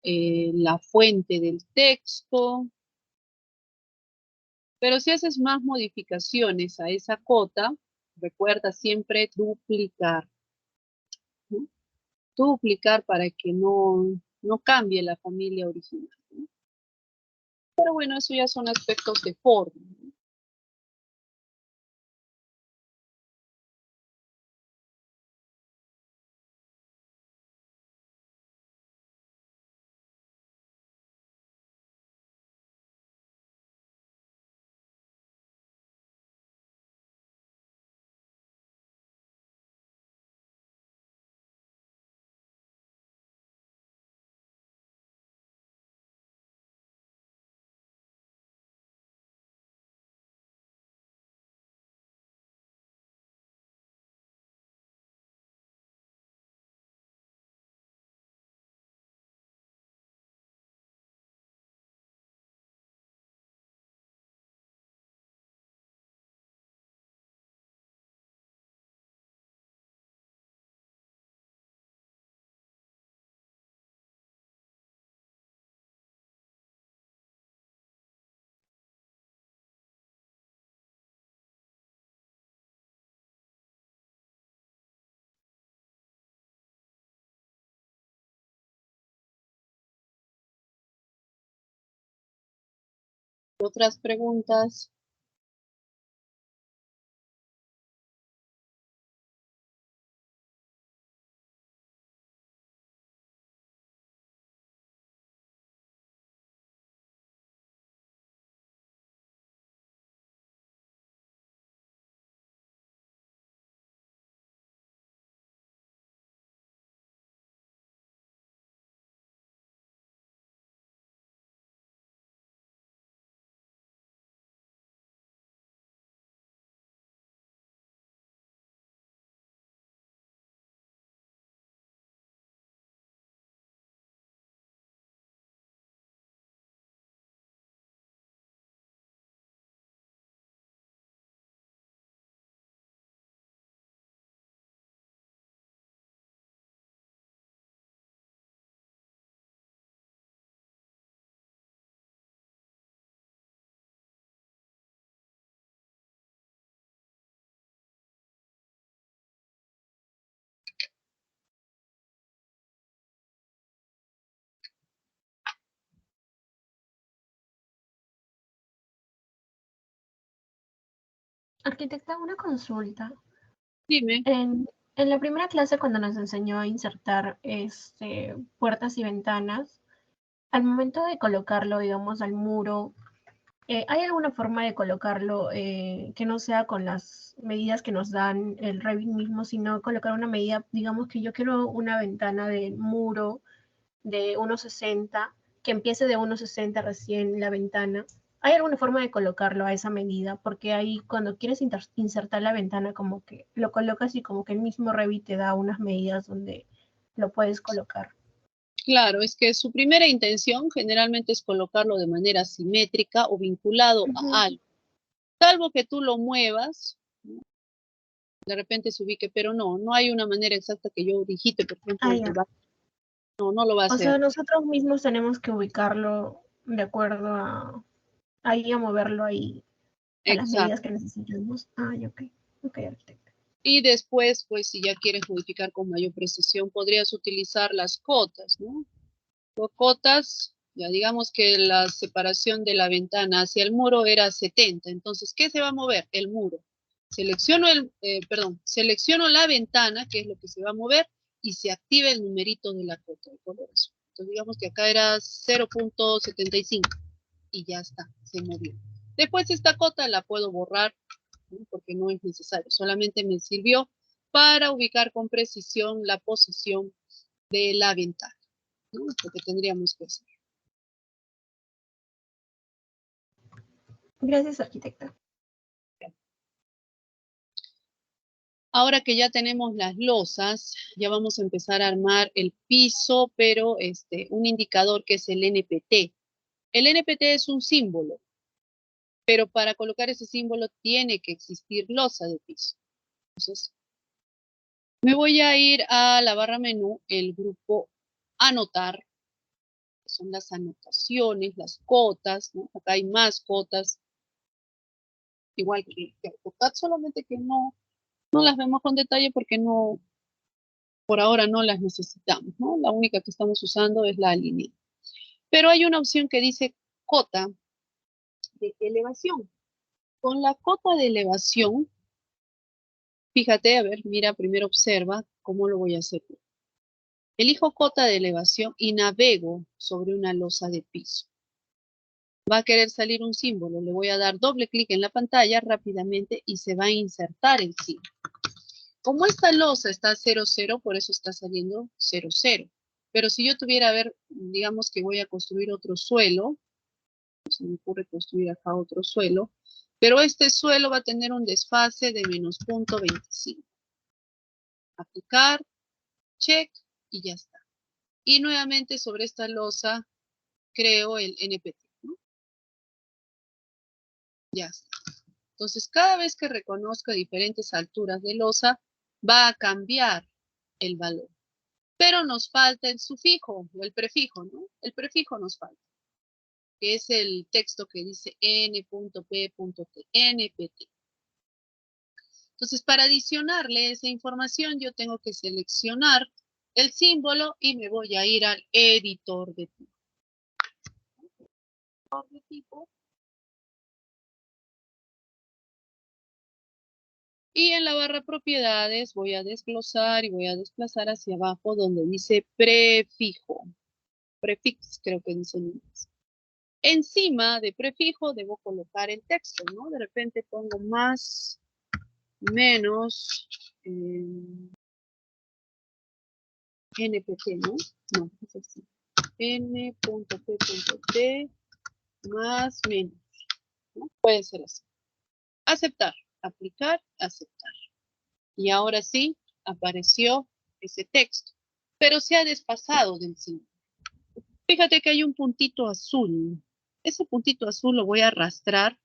la fuente del texto. Pero si haces más modificaciones a esa cota, recuerda siempre duplicar, ¿no? Duplicar para que no cambie la familia original, ¿no? Pero bueno, eso ya son aspectos de forma, ¿no? Otras preguntas. Arquitecta, una consulta. Dime. En la primera clase, cuando nos enseñó a insertar puertas y ventanas, al momento de colocarlo, digamos, al muro, ¿hay alguna forma de colocarlo que no sea con las medidas que nos dan el Revit mismo, sino colocar una medida, digamos que yo quiero una ventana del muro de 1,60, que empiece de 1,60 recién la ventana? ¿Hay alguna forma de colocarlo a esa medida? Porque ahí cuando quieres insertar la ventana, como que lo colocas y como que el mismo Revit te da unas medidas donde lo puedes colocar. Claro, es que su primera intención generalmente es colocarlo de manera simétrica o vinculado a algo. Salvo que tú lo muevas, ¿no? De repente se ubique, pero no hay una manera exacta que yo digite, por ejemplo, no lo va a O hacer. sea, nosotros mismos tenemos que ubicarlo de acuerdo a moverlo ahí a las Exacto. medidas que necesitamos. Ok, arquitecto. Y después, pues, si ya quieres modificar con mayor precisión, podrías utilizar las cotas, ¿no? Las cotas, ya digamos que la separación de la ventana hacia el muro era 70. Entonces, ¿qué se va a mover? El muro. Selecciono la ventana, que es lo que se va a mover, y se activa el numerito de la cota, el color azul. Entonces, digamos que acá era 0.75 y ya está, se movió. Después esta cota la puedo borrar, ¿no? Porque no es necesario, solamente me sirvió para ubicar con precisión la posición de la ventana, ¿no? Lo que tendríamos que hacer. Gracias, arquitecta. Ahora que ya tenemos las losas, ya vamos a empezar a armar el piso, pero un indicador que es el NPT. El NPT es un símbolo. Pero para colocar ese símbolo tiene que existir losa de piso. Entonces, me voy a ir a la barra menú, el grupo anotar, que son las anotaciones, las cotas, ¿no? Acá hay más cotas, igual que AutoCAD, solamente que no las vemos con detalle porque no, por ahora no las necesitamos, ¿no? La única que estamos usando es la línea. Pero hay una opción que dice cota de elevación. Con la cota de elevación, fíjate, a ver, mira, primero observa cómo lo voy a hacer. Elijo cota de elevación y navego sobre una losa de piso. Va a querer salir un símbolo. Le voy a dar doble clic en la pantalla rápidamente y se va a insertar el símbolo. Como esta losa está 00, por eso está saliendo 00. Pero si yo tuviera, a ver, digamos que voy a construir otro suelo, se me ocurre construir acá otro suelo, pero este suelo va a tener un desfase de menos 0.25. Aplicar, check y ya está. Y nuevamente sobre esta losa creo el NPT, ¿no? Ya está. Entonces, cada vez que reconozca diferentes alturas de losa, va a cambiar el valor. Pero nos falta el sufijo o el prefijo, ¿no? El prefijo nos falta, que es el texto que dice n.p.t, npt. Entonces, para adicionarle esa información, yo tengo que seleccionar el símbolo y me voy a ir al editor de tipo. Y en la barra propiedades voy a desglosar y voy a desplazar hacia abajo donde dice prefijo. Prefix, creo que dice en inglés. Encima de prefijo debo colocar el texto, ¿no? De repente pongo más, menos, npt, ¿no? No, es así. n.p.t más menos, ¿no? Puede ser así. Aceptar, aplicar, aceptar. Y ahora sí, apareció ese texto, pero se ha desfasado del símbolo. Fíjate que hay un puntito azul. Ese puntito azul lo voy a arrastrar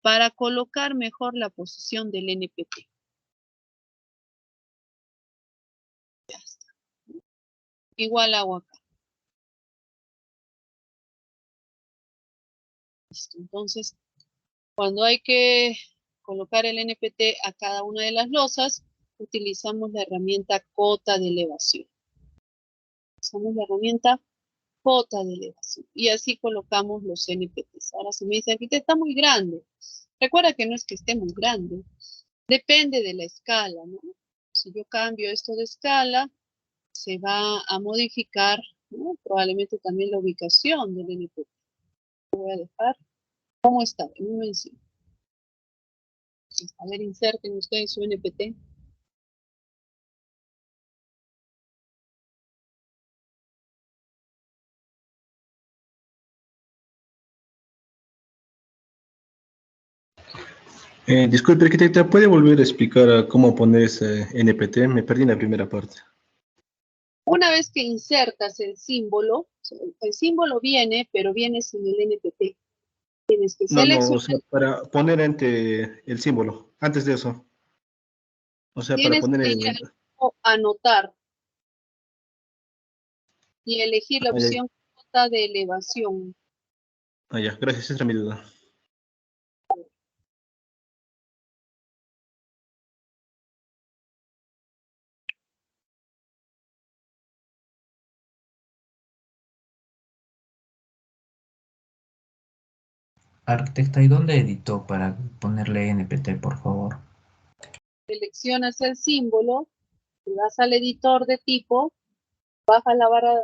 para colocar mejor la posición del NPT. Ya está. Igual hago acá. Listo. Entonces, cuando hay que colocar el NPT a cada una de las losas, utilizamos la herramienta cota de elevación. Usamos la herramienta cota de elevación. Y así colocamos los NPTs. Ahora se me dice, aquí está muy grande. Recuerda que no es que esté muy grande. Depende de la escala, ¿no? Si yo cambio esto de escala, se va a modificar, ¿no? Probablemente también la ubicación del NPT. Voy a dejar como está, en un mención. A ver, inserten ustedes su NPT. Disculpe, arquitecta, ¿puede volver a explicar cómo poner ese NPT? Me perdí en la primera parte. Una vez que insertas el símbolo viene, pero viene sin el NPT. Tienes que No, o seleccionar, sea, para poner ante el símbolo, antes de eso. O sea, para tienes poner que ir el... a anotar y elegir la opción cota de elevación. Ya, gracias, esa era mi duda. Arquitecta, ¿y dónde editó para ponerle NPT, por favor? Seleccionas el símbolo, te vas al editor de tipo, baja la barra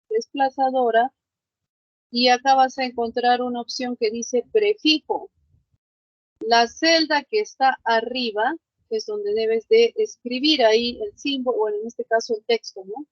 desplazadora y acá vas a encontrar una opción que dice prefijo. La celda que está arriba es donde debes de escribir ahí el símbolo, o en este caso el texto, ¿no?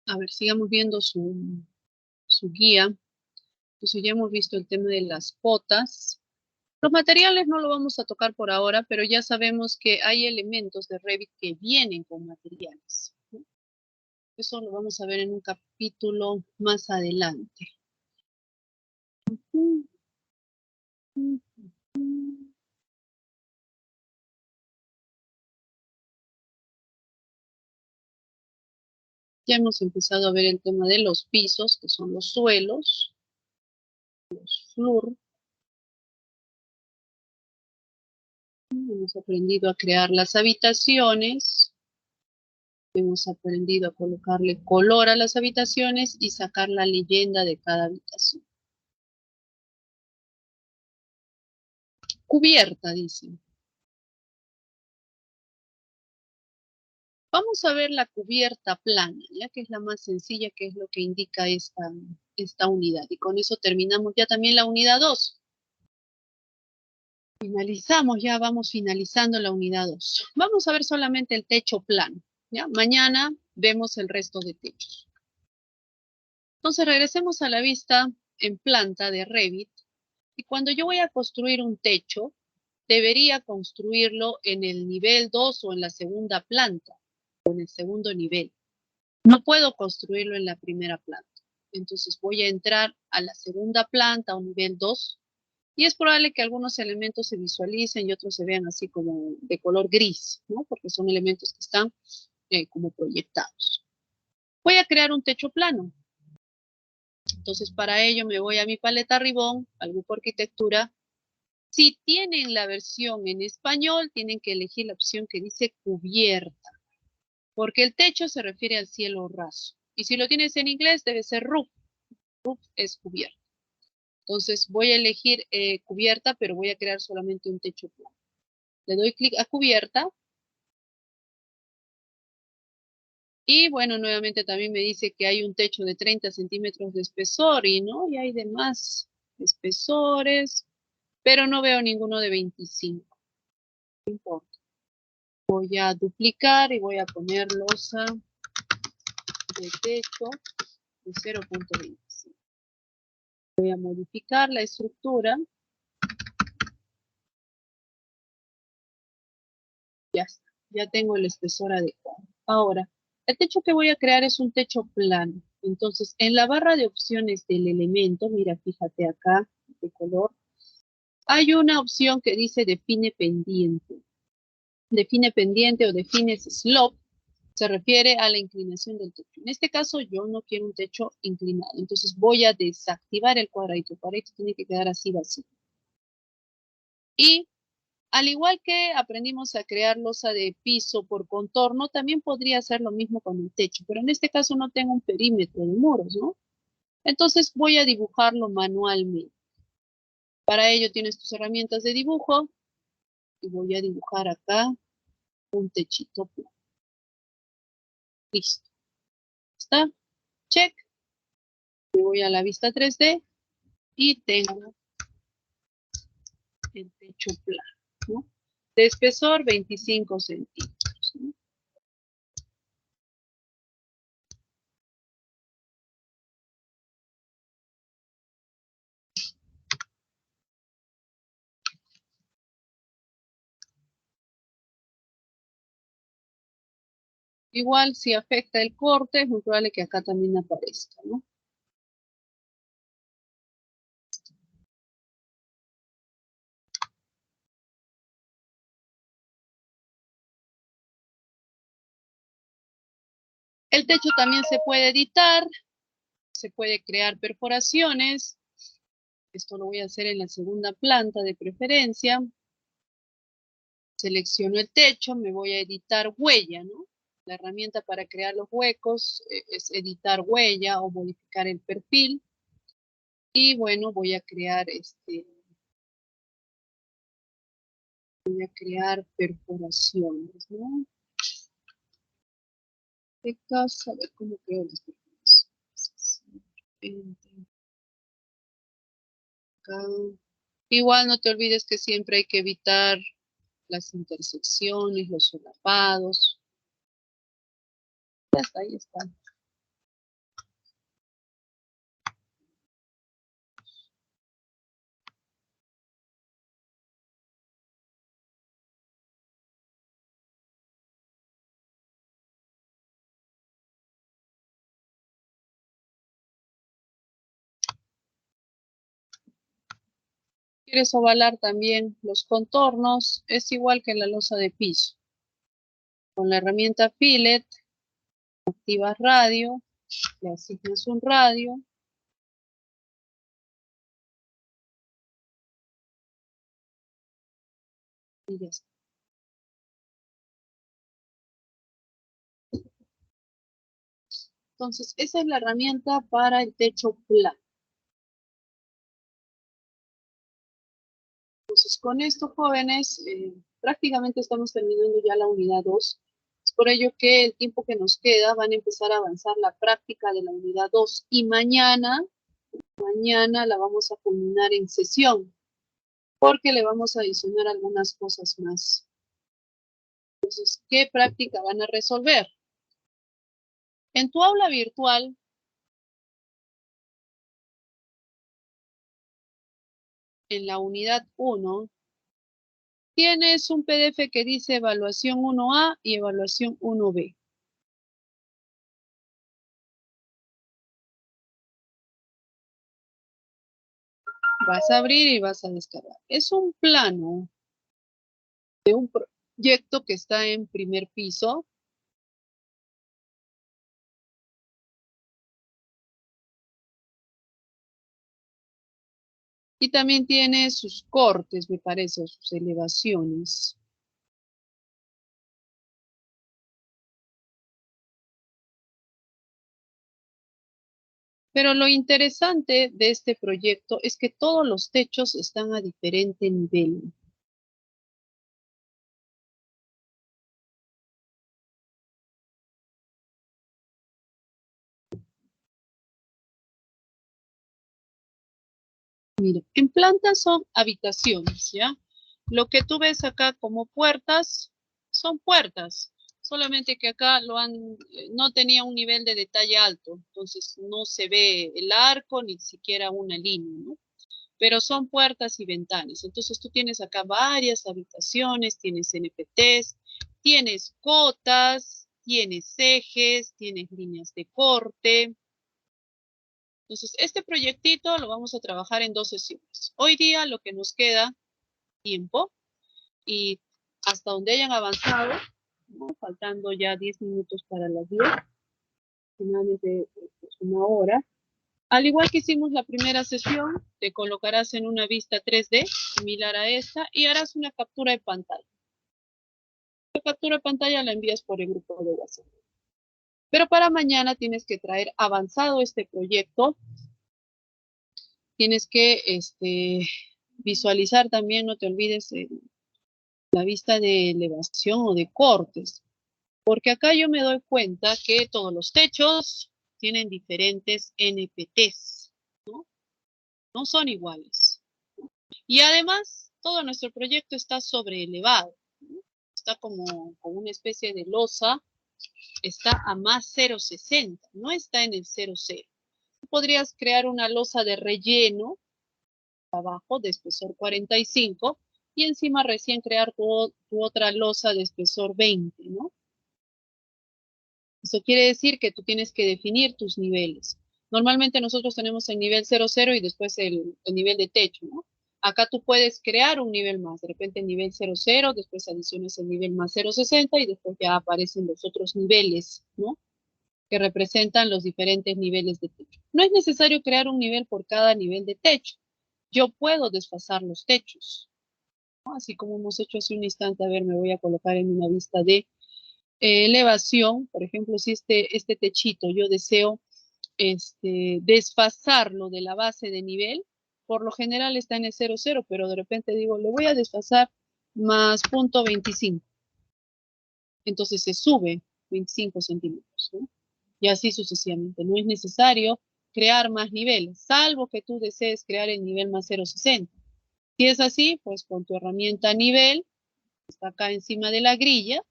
A ver, sigamos viendo su guía. Entonces ya hemos visto el tema de las potas. Los materiales no lo vamos a tocar por ahora, pero ya sabemos que hay elementos de Revit que vienen con materiales, ¿no? Eso lo vamos a ver en un capítulo más adelante. Ya hemos empezado a ver el tema de los pisos, que son los suelos, los floor. Hemos aprendido a crear las habitaciones. Hemos aprendido a colocarle color a las habitaciones y sacar la leyenda de cada habitación. Cubierta, dicen. Vamos a ver la cubierta plana, ya que es la más sencilla, que es lo que indica esta unidad. Y con eso terminamos ya también la unidad 2. Finalizamos, ya vamos finalizando la unidad 2. Vamos a ver solamente el techo plano, ¿ya? Mañana vemos el resto de techos. Entonces regresemos a la vista en planta de Revit. Y cuando yo voy a construir un techo, debería construirlo en el nivel 2 o en la segunda planta, o en el segundo nivel. No puedo construirlo en la primera planta. Entonces voy a entrar a la segunda planta o nivel 2 y es probable que algunos elementos se visualicen y otros se vean así como de color gris, ¿no? Porque son elementos que están como proyectados. Voy a crear un techo plano. Entonces para ello me voy a mi paleta Ribbon, al grupo Arquitectura. Si tienen la versión en español, tienen que elegir la opción que dice cubierta, porque el techo se refiere al cielo raso. Y si lo tienes en inglés, debe ser roof. Roof es cubierta. Entonces voy a elegir cubierta, pero voy a crear solamente un techo plano. Le doy clic a cubierta. Y bueno, nuevamente también me dice que hay un techo de 30 centímetros de espesor y no, y hay demás espesores, pero no veo ninguno de 25. No importa. Voy a duplicar y voy a poner losa de techo de 0.25. Voy a modificar la estructura. Ya está, ya tengo el espesor adecuado. Ahora, el techo que voy a crear es un techo plano. Entonces, en la barra de opciones del elemento, mira, fíjate acá, de color, hay una opción que dice define pendiente. Define pendiente o define slope, se refiere a la inclinación del techo. En este caso, yo no quiero un techo inclinado. Entonces, voy a desactivar el cuadradito. El cuadradito tiene que quedar así vacío. Y al igual que aprendimos a crear losa de piso por contorno, también podría hacer lo mismo con el techo, pero en este caso no tengo un perímetro de muros, ¿no? Entonces voy a dibujarlo manualmente. Para ello tienes tus herramientas de dibujo y voy a dibujar acá un techito plano. Listo. ¿Está? Check. Me voy a la vista 3D y tengo el techo plano, ¿no? De espesor 25 centímetros, ¿no? Igual si afecta el corte, es muy probable que acá también aparezca, ¿no? El techo también se puede editar, se puede crear perforaciones. Esto lo voy a hacer en la segunda planta de preferencia. Selecciono el techo, me voy a editar huella, ¿no? La herramienta para crear los huecos es editar huella o modificar el perfil. Y bueno, voy a crear perforaciones, ¿no? A ver cómo creo las perforaciones. Acá. Igual no te olvides que siempre hay que evitar las intersecciones, los solapados. Ya está, ahí está. quieres ovalar también los contornos, es igual que la losa de piso. Con la herramienta Fillet, activas radio, le asignas un radio. Y ya está. Entonces, esa es la herramienta para el techo plano. Entonces, con esto, jóvenes, prácticamente estamos terminando ya la unidad 2. Es por ello que el tiempo que nos queda van a empezar a avanzar la práctica de la unidad 2. Y mañana la vamos a culminar en sesión, porque le vamos a adicionar algunas cosas más. Entonces, ¿qué práctica van a resolver? En tu aula virtual, en la unidad 1, tienes un PDF que dice evaluación 1A y evaluación 1B. Vas a abrir y vas a descargar. Es un plano de un proyecto que está en primer piso. Y también tiene sus cortes, me parece, o sus elevaciones. Pero lo interesante de este proyecto es que todos los techos están a diferente nivel. Mira, en planta son habitaciones, ¿ya? Lo que tú ves acá como puertas, son puertas. Solamente que acá no tenía un nivel de detalle alto, entonces no se ve el arco ni siquiera una línea, ¿no? Pero son puertas y ventanas. Entonces tú tienes acá varias habitaciones, tienes NPTs, tienes cotas, tienes ejes, tienes líneas de corte. Entonces este proyectito lo vamos a trabajar en 2 sesiones. Hoy día lo que nos queda tiempo y hasta donde hayan avanzado, ¿no? Faltando ya 10 minutos para las 10, finalmente pues, 1 hora. Al igual que hicimos la primera sesión, te colocarás en una vista 3D, similar a esta, y harás una captura de pantalla. La captura de pantalla la envías por el grupo de WhatsApp. Pero para mañana tienes que traer avanzado este proyecto. Tienes que visualizar también, no te olvides, la vista de elevación o de cortes. Porque acá yo me doy cuenta que todos los techos tienen diferentes NPTs, ¿no? No son iguales. Y además, todo nuestro proyecto está sobreelevado, ¿no? Está como una especie de losa, está a más 0,60, no está en el 0,0. Podrías crear una losa de relleno abajo de espesor 45 y encima recién crear tu otra losa de espesor 20, ¿no? Eso quiere decir que tú tienes que definir tus niveles. Normalmente nosotros tenemos el nivel 00 y después el nivel de techo, ¿no? Acá tú puedes crear un nivel más, de repente el nivel 00, después adicionas el nivel más 0,60 y después ya aparecen los otros niveles, ¿no? Que representan los diferentes niveles de techo. No es necesario crear un nivel por cada nivel de techo. Yo puedo desfasar los techos, ¿no? Así como hemos hecho hace un instante. A ver, me voy a colocar en una vista de elevación. Por ejemplo, si este techito yo deseo desfasarlo de la base de nivel, por lo general está en el 0,0, pero de repente digo, le voy a desfasar más 0,25. Entonces se sube 25 centímetros, ¿no? Y así sucesivamente. No es necesario crear más niveles, salvo que tú desees crear el nivel más 0,60. Si es así, pues con tu herramienta nivel, está acá encima de la grilla,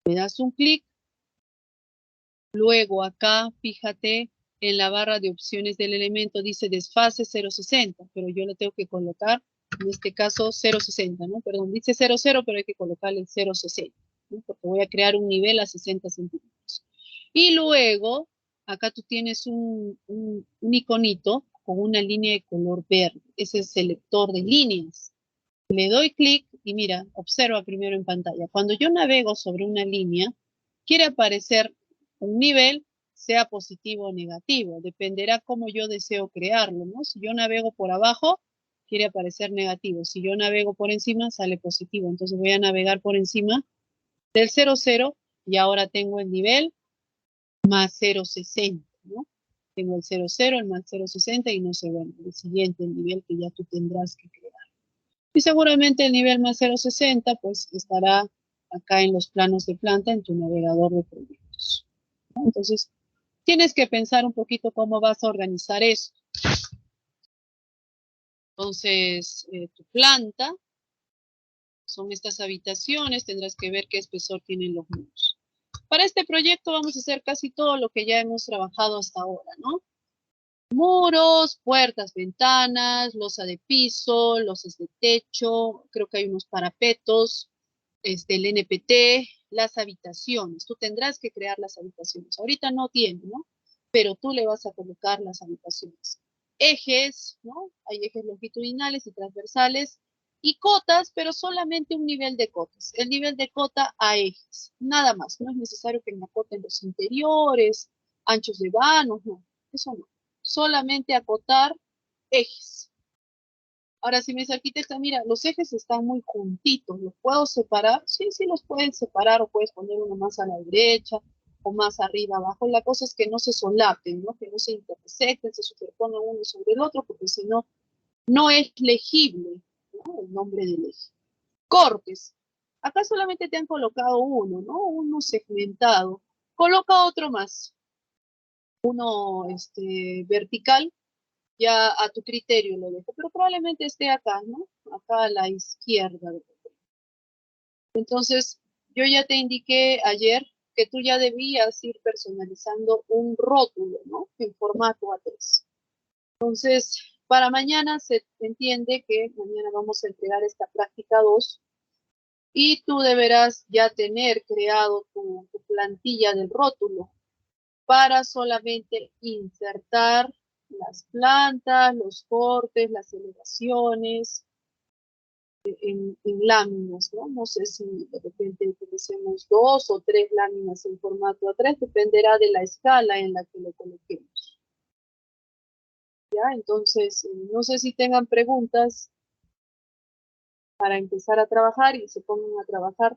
le das un clic, luego acá, fíjate, en la barra de opciones del elemento dice desfase 0,60, pero yo le tengo que colocar, en este caso, 0,60, ¿no? Perdón, dice 0,0, pero hay que colocarle 0,60, ¿no? Porque voy a crear un nivel a 60 centímetros. Y luego, acá tú tienes un iconito con una línea de color verde. Ese es el selector de líneas. Le doy clic y mira, observa primero en pantalla. Cuando yo navego sobre una línea, quiere aparecer un nivel, sea positivo o negativo. Dependerá cómo yo deseo crearlo, ¿no? Si yo navego por abajo, quiere aparecer negativo. Si yo navego por encima, sale positivo. Entonces voy a navegar por encima del 0,0 y ahora tengo el nivel más 0,60, ¿no? Tengo el 0,0, el más 0,60 y no sé, bueno, el siguiente nivel que ya tú tendrás que crear. Y seguramente el nivel más 0,60 pues estará acá en los planos de planta en tu navegador de proyectos, ¿no? Entonces, tienes que pensar un poquito cómo vas a organizar eso. Entonces, tu planta son estas habitaciones, tendrás que ver qué espesor tienen los muros. Para este proyecto vamos a hacer casi todo lo que ya hemos trabajado hasta ahora, ¿no? Muros, puertas, ventanas, losa de piso, losas de techo, creo que hay unos parapetos, el NPT, las habitaciones. Tú tendrás que crear las habitaciones. Ahorita no tiene, ¿no? Pero tú le vas a colocar las habitaciones. Ejes, ¿no? Hay ejes longitudinales y transversales. Y cotas, pero solamente un nivel de cotas. El nivel de cota a ejes, nada más. No es necesario que me acoten los interiores, anchos de vanos, no. Eso no. Solamente acotar ejes. Ahora, si me dice arquitecta, mira, los ejes están muy juntitos, ¿los puedo separar? Sí, sí los puedes separar o puedes poner uno más a la derecha o más arriba, abajo. La cosa es que no se solapen, ¿no? Que no se intersecten, se superpongan uno sobre el otro, porque si no, no es legible, ¿no? El nombre del eje. Cortes. Acá solamente te han colocado uno, ¿no? Uno segmentado. Coloca otro más. Uno vertical. Ya a tu criterio lo dejo, pero probablemente esté acá, ¿no? Acá a la izquierda. Entonces, yo ya te indiqué ayer que tú ya debías ir personalizando un rótulo, ¿no? En formato A3. Entonces, para mañana se entiende que mañana vamos a entregar esta práctica 2 y tú deberás ya tener creado tu plantilla del rótulo para solamente insertar las plantas, los cortes, las elevaciones en láminas, ¿no? No sé si de repente utilicemos 2 o 3 láminas en formato A3, dependerá de la escala en la que lo coloquemos. ¿Ya? Entonces, no sé si tengan preguntas para empezar a trabajar y se pongan a trabajar.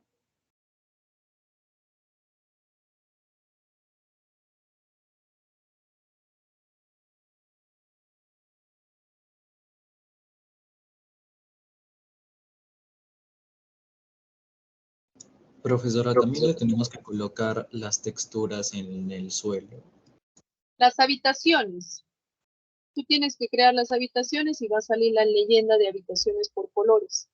Profesora, también le tenemos que colocar las texturas en el suelo. Las habitaciones. Tú tienes que crear las habitaciones y va a salir la leyenda de habitaciones por colores.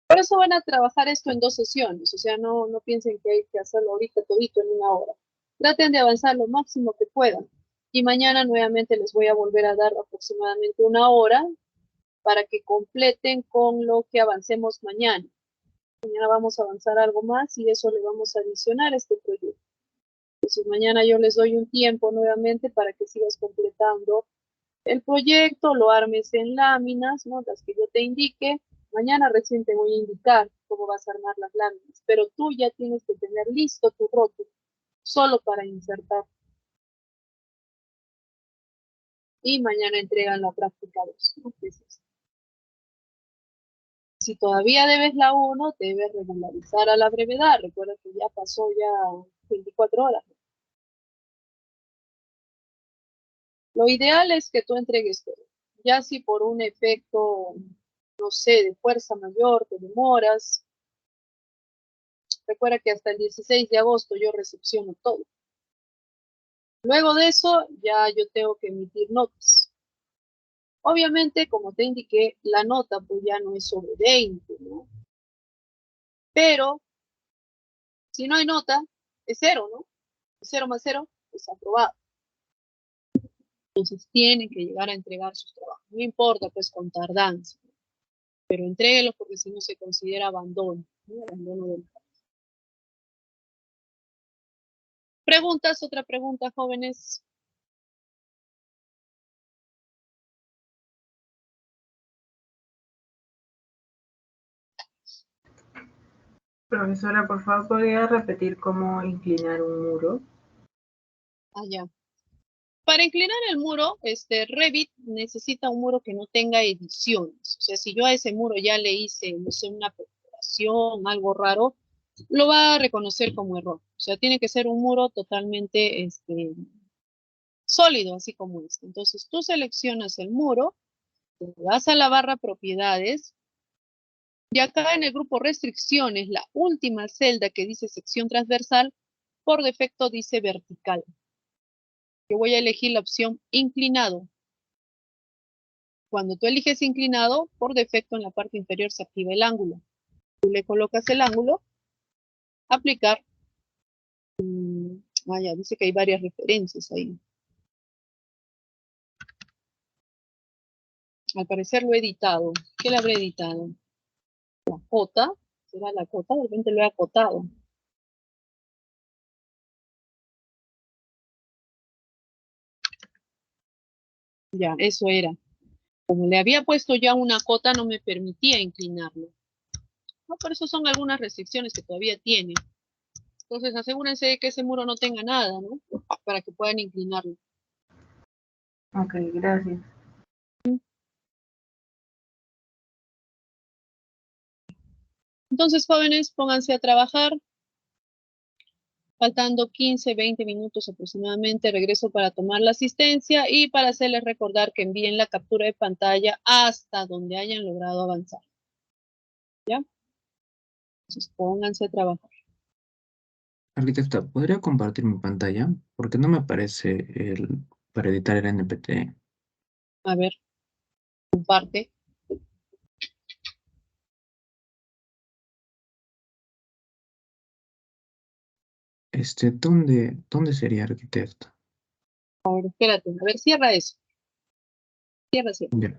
Por eso van a trabajar esto en 2 sesiones, o sea, no piensen que hay que hacerlo ahorita todito en 1 hora. Traten de avanzar lo máximo que puedan. Y mañana nuevamente les voy a volver a dar aproximadamente 1 hora para que completen con lo que avancemos mañana. Mañana vamos a avanzar algo más y eso le vamos a adicionar a este proyecto. Entonces mañana yo les doy un tiempo nuevamente para que sigas completando el proyecto, lo armes en láminas, ¿no? Las que yo te indique. Mañana recién te voy a indicar cómo vas a armar las láminas, pero tú ya tienes que tener listo tu rótulo, solo para insertar. Y mañana entregan la práctica 2, ¿no? Si todavía debes la 1, debes regularizar a la brevedad. Recuerda que ya pasó ya 24 horas. Lo ideal es que tú entregues todo. Ya si por un efecto, no sé, de fuerza mayor te demoras, recuerda que hasta el 16 de agosto yo recepciono todo. Luego de eso, ya yo tengo que emitir notas. Obviamente, como te indiqué, la nota pues ya no es sobre 20, ¿no? Pero, si no hay nota, es 0, ¿no? 0 más 0, es aprobado. Entonces, tienen que llegar a entregar sus trabajos. No importa, pues, con tardanza. Pero entréguelos porque si no se considera abandono, ¿no? Abandono del trabajo. ¿Preguntas? ¿Otra pregunta, jóvenes? Profesora, por favor, ¿podría repetir cómo inclinar un muro? Ya. Para inclinar el muro, Revit necesita un muro que no tenga ediciones. O sea, si yo a ese muro ya le hice, no sé, una perforación, algo raro, lo va a reconocer como error. O sea, tiene que ser un muro totalmente sólido, así como este. Entonces, tú seleccionas el muro, te vas a la barra propiedades, y acá en el grupo restricciones, la última celda que dice sección transversal, por defecto dice vertical. Yo voy a elegir la opción inclinado. Cuando tú eliges inclinado, por defecto en la parte inferior se activa el ángulo. Tú le colocas el ángulo, aplicar. Ya dice que hay varias referencias ahí. Al parecer lo he editado. ¿Qué le habré editado? La cota. ¿Será la cota? De repente lo he acotado. Ya, eso era. Como le había puesto ya una cota, no me permitía inclinarlo. No, por eso son algunas restricciones que todavía tiene. Entonces asegúrense de que ese muro no tenga nada, ¿no? Para que puedan inclinarlo. Ok, gracias. Entonces, jóvenes, pónganse a trabajar. Faltando 15, 20 minutos aproximadamente, regreso para tomar la asistencia y para hacerles recordar que envíen la captura de pantalla hasta donde hayan logrado avanzar. ¿Ya? Entonces, pónganse a trabajar. Arquitecta, ¿podría compartir mi pantalla? Porque no me aparece para editar el NPT. A ver, comparte. ¿Dónde sería, arquitecta? Ahora, espérate, a ver, cierra eso. Cierra. Ya.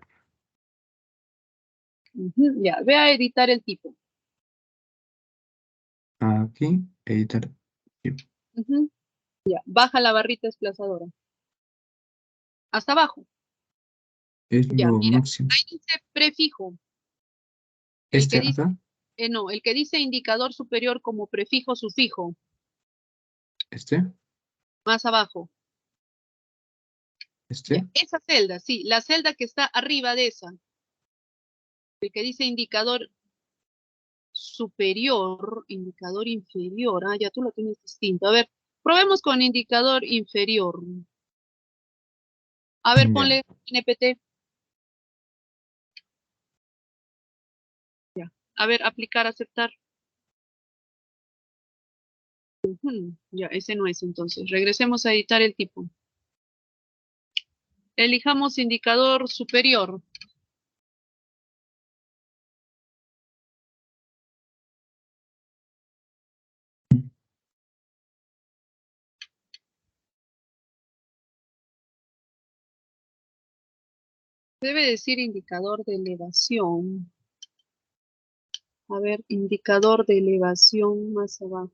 Ya, ve a editar el tipo. Aquí, editar. Ya, baja la barrita desplazadora. Hasta abajo. Es Ya, lo mira, máximo. ahí dice prefijo. El que dice, Acá, no, el que dice indicador superior como prefijo, sufijo. Más abajo. Ya, esa celda, sí, la celda que está arriba de esa. El que dice indicador superior, indicador inferior. Ya tú lo tienes distinto. A ver, probemos con indicador inferior. A ver, ponle NPT. Ya. A ver, aplicar, aceptar. Ya, ese no es entonces. Regresemos a editar el tipo. Elijamos indicador superior. Debe decir indicador de elevación. A ver, indicador de elevación más abajo.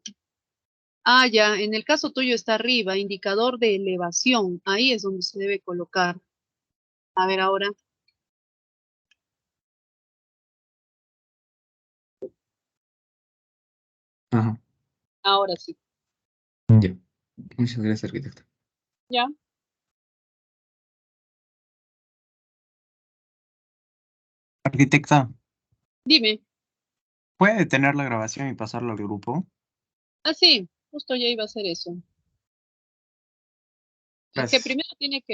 Ya, en el caso tuyo está arriba, indicador de elevación. Ahí es donde se debe colocar. A ver ahora. Ajá. Ahora sí. Ya. Muchas gracias, arquitecta. Ya. Arquitecta, Dime. ¿puede detener la grabación y pasarla al grupo? Sí, justo ya iba a hacer eso. Es que Gracias. primero tiene que